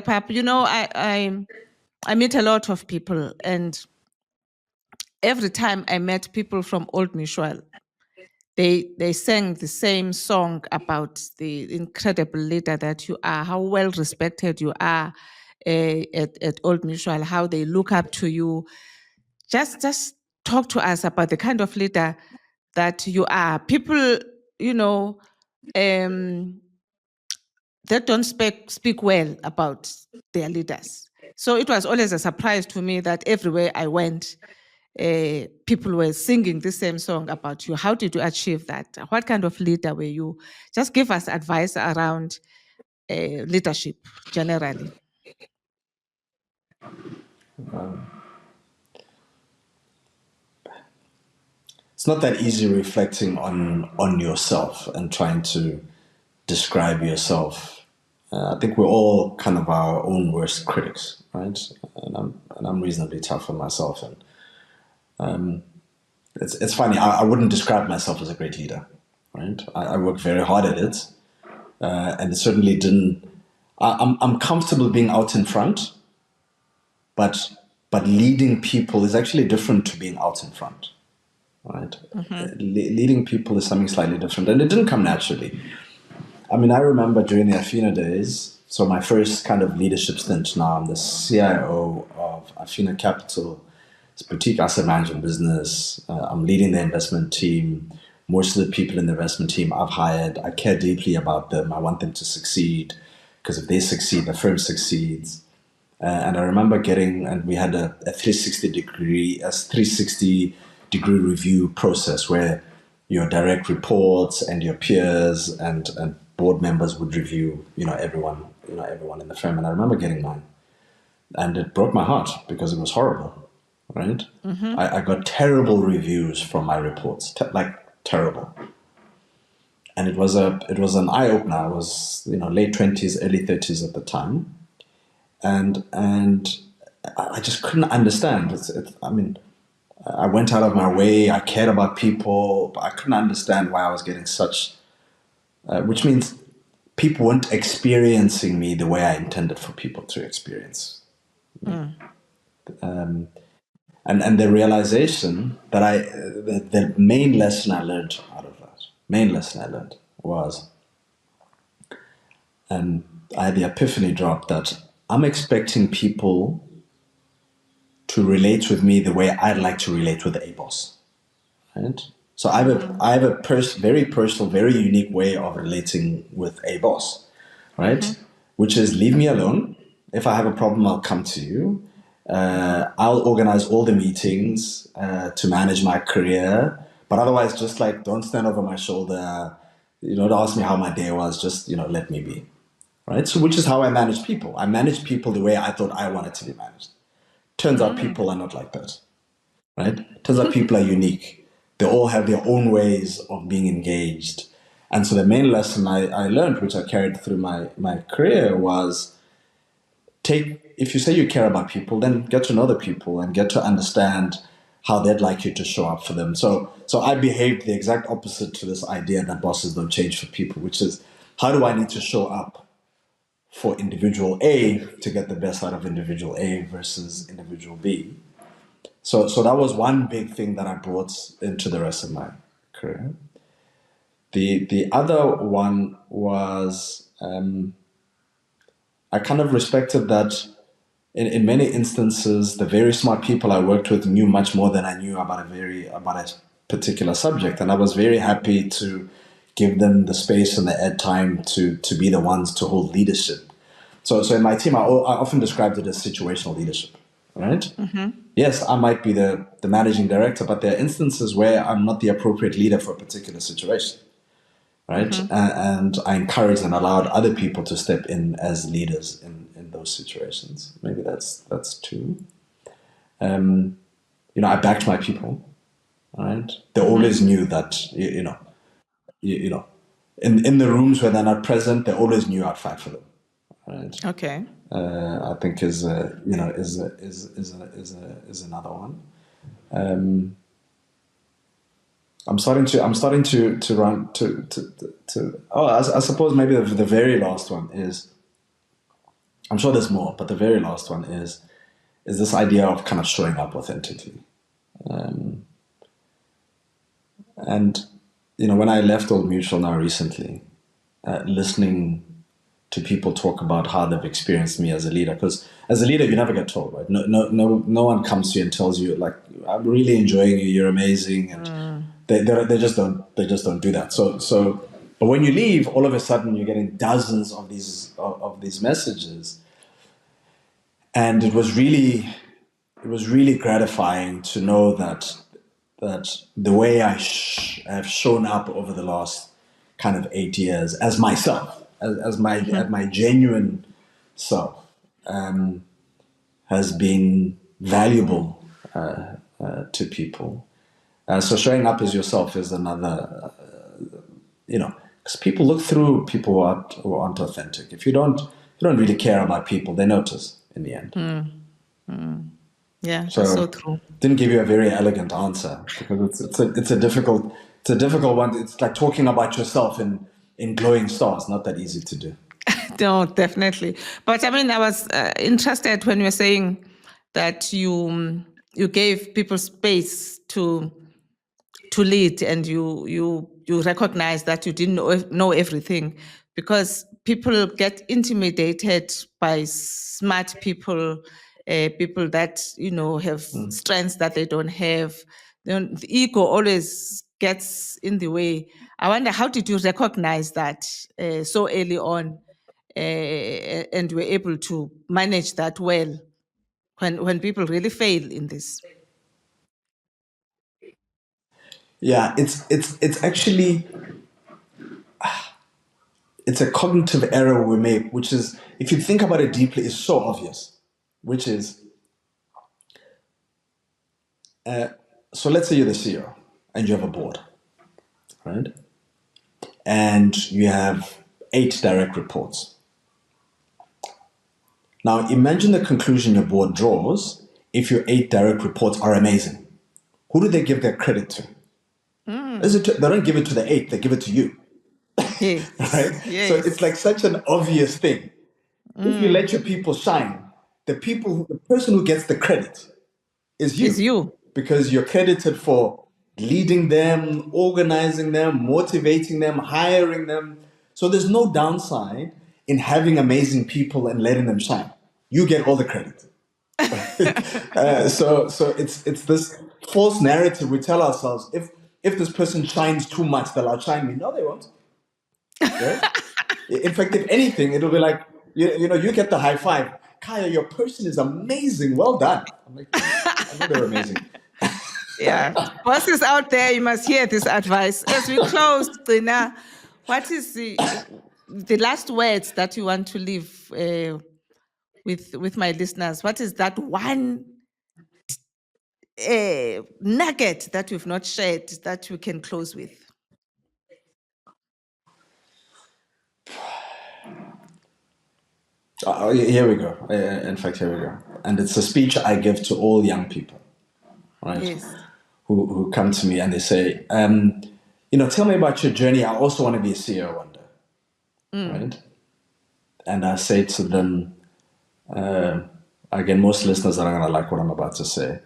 up, I meet a lot of people, and every time I met people from Old Mutual, they sang the same song about the incredible leader that you are, how well respected you are at Old Mutual, how they look up to you. Just talk to us about the kind of leader that you are. People, you know, um, that don't speak well about their leaders. So it was always a surprise to me that everywhere I went, people were singing the same song about you. How did you achieve that? What kind of leader were you? Just give us advice around leadership generally. It's not that easy reflecting on yourself and trying to describe yourself. I think we're all kind of our own worst critics, right? And I'm reasonably tough on myself, and it's funny. I wouldn't describe myself as a great leader, right? I work very hard at it, and it certainly didn't. I'm comfortable being out in front, but leading people is actually different to being out in front, right? Leading people is something slightly different, and it didn't come naturally. I mean, I remember during the Afina days, so my first kind of leadership stint now, I'm the CIO of Afina Capital. It's a boutique asset management business. I'm leading the investment team. Most of the people in the investment team I've hired, I care deeply about them. I want them to succeed, because if they succeed, the firm succeeds. And I remember and we had a 360 degree review process where your direct reports and your peers and board members would review, everyone in the firm. And I remember getting mine, and it broke my heart because it was horrible, right? I got terrible reviews from my reports, like terrible. And it was an eye opener. I was, late 20s, early 30s at the time. And I just couldn't understand. I mean, I went out of my way. I cared about people, but I couldn't understand why I was getting such. Which means people weren't experiencing me the way I intended for people to experience. And the realization that the main lesson I learned out of that was, and I had the epiphany drop that I'm expecting people to relate with me the way I'd like to relate with a boss, right? So I have a very personal, very unique way of relating with a boss, right? Which is leave me alone. If I have a problem, I'll come to you. I'll organize all the meetings to manage my career, but otherwise, just like don't stand over my shoulder. Don't ask me how my day was. Just let me be, right? So, which is how I manage people. I manage people the way I thought I wanted to be managed. Turns out people are not like that, right? Turns out people are unique. They all have their own ways of being engaged. And so the main lesson I learned, which I carried through my career, was if you say you care about people, then get to know the people and get to understand how they'd like you to show up for them. So I behaved the exact opposite to this idea that bosses don't change for people, which is how do I need to show up for individual A to get the best out of individual A versus individual B. So that was one big thing that I brought into the rest of my career. The other one was I kind of respected that in many instances, the very smart people I worked with knew much more than I knew about a particular subject, and I was very happy to give them the space and the airtime to be the ones to hold leadership. So in my team, I often described it as situational leadership, right? Yes, I might be the managing director, but there are instances where I'm not the appropriate leader for a particular situation, right? And I encouraged and allowed other people to step in as leaders in those situations. Maybe that's two. I backed my people, right? They always knew that, in the rooms where they're not present, they always knew I'd fight for them, right? Okay. I think is another one. I'm starting to run to. Oh, I suppose maybe the very last one is. I'm sure there's more, but the very last one is this idea of kind of showing up authentically. And when I left Old Mutual now recently, listening to people talk about how they've experienced me as a leader, because as a leader you never get told, right? No one comes to you and tells you like, I'm really enjoying you, you're amazing, and they just don't do that. So but when you leave, all of a sudden you're getting dozens of these messages, and it was really gratifying to know that the way I have shown up over the last kind of 8 years as myself, as my genuine self, has been valuable to people. So showing up as yourself is another, because people look through people who aren't authentic. If you don't really care about people, they notice in the end. Yeah, that's so true. Didn't give you a very elegant answer because it's a difficult one. It's like talking about yourself in glowing stars. Not that easy to do. No, definitely. But I mean, I was interested when you were saying that you gave people space to lead, and you recognize that you didn't know everything, because people get intimidated by smart people, people that have strengths that they don't have. Then the ego always gets in the way. I wonder, how did you recognize that so early on, and were able to manage that well when people really fail in this? Yeah, it's actually it's a cognitive error we make, which is, if you think about it deeply, is so obvious. Which is, so let's say you're the CEO and you have a board, right? And you have 8 direct reports. Now imagine the conclusion your board draws if your 8 direct reports are amazing. Who do they give their credit to? They don't give it to the 8, they give it to you. Yes. Right? Yes. So it's like such an obvious thing. If you let your people shine, the person who gets the credit is It's you. you. Because you're credited for leading them, organizing them, motivating them, hiring them. So there's no downside in having amazing people and letting them shine. You get all the credit. So it's this false narrative we tell ourselves: if this person shines too much, they'll outshine me. No, they won't. Right? In fact, if anything, it'll be like, you get the high five. Khaya, your person is amazing. Well done. I'm like, I know they're amazing. Yeah. Bosses out there, you must hear this advice. As we close, Tina, what is the last words that you want to leave with my listeners? What is that one nugget that we've not shared that we can close with? Here we go. In fact, here we go. And it's a speech I give to all young people, right? Yes. Who come to me and they say, tell me about your journey. I also want to be a CEO one day, right? and I say to them, again, most listeners are not going to like what I'm about to say.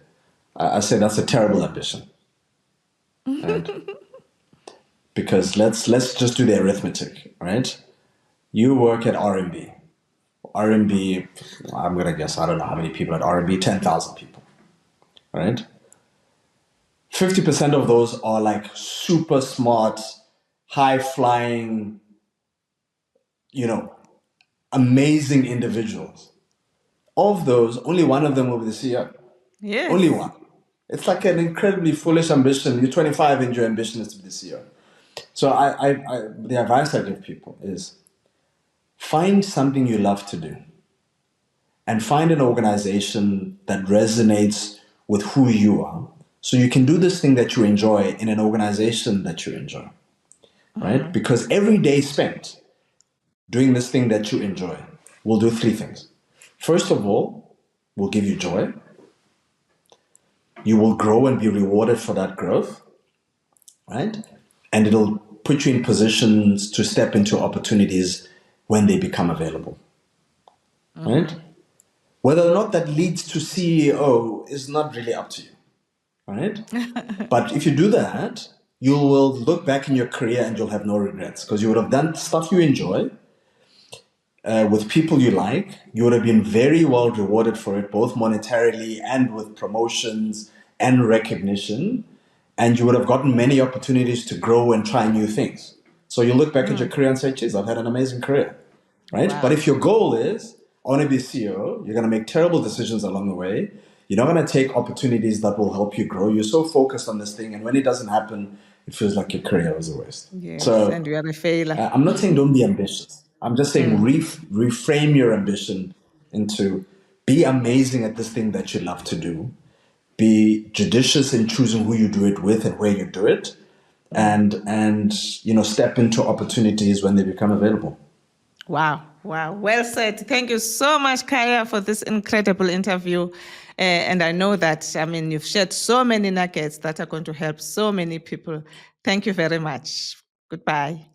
I say that's a terrible ambition, right? Because let's just do the arithmetic, right? You work at R&B. R&B, I'm going to guess, I don't know how many people at R&B, 10,000 people, right? 50% of those are like super smart, high flying, amazing individuals. Of those, only one of them will be the CEO. Only Yes. one. It's like an incredibly foolish ambition. You're 25 and your ambition is to be the CEO. So the advice I give people is find something you love to do and find an organization that resonates with who you are. So you can do this thing that you enjoy in an organization that you enjoy, right? Because every day spent doing this thing that you enjoy will do three things. First of all, will give you joy. You will grow and be rewarded for that growth, right? And it'll put you in positions to step into opportunities when they become available, right? Whether or not that leads to CEO is not really up to you, right? But if you do that, you will look back in your career and you'll have no regrets because you would have done stuff you enjoy with people you like. You would have been very well rewarded for it, both monetarily and with promotions and recognition. And you would have gotten many opportunities to grow and try new things. So you look back at your career and say, geez, I've had an amazing career, right? Wow. But if your goal is, I want to be CEO, you're going to make terrible decisions along the way. You're not going to take opportunities that will help you grow. You're so focused on this thing. And when it doesn't happen, it feels like your career was a waste. Yes. So And you are a failure. I'm not saying don't be ambitious. I'm just saying reframe your ambition into be amazing at this thing that you love to do. Be judicious in choosing who you do it with and where you do it, and step into opportunities when they become available. Wow. Wow. Well said. Thank you so much, Khaya, for this incredible interview. And I know that, you've shared so many nuggets that are going to help so many people. Thank you very much. Goodbye.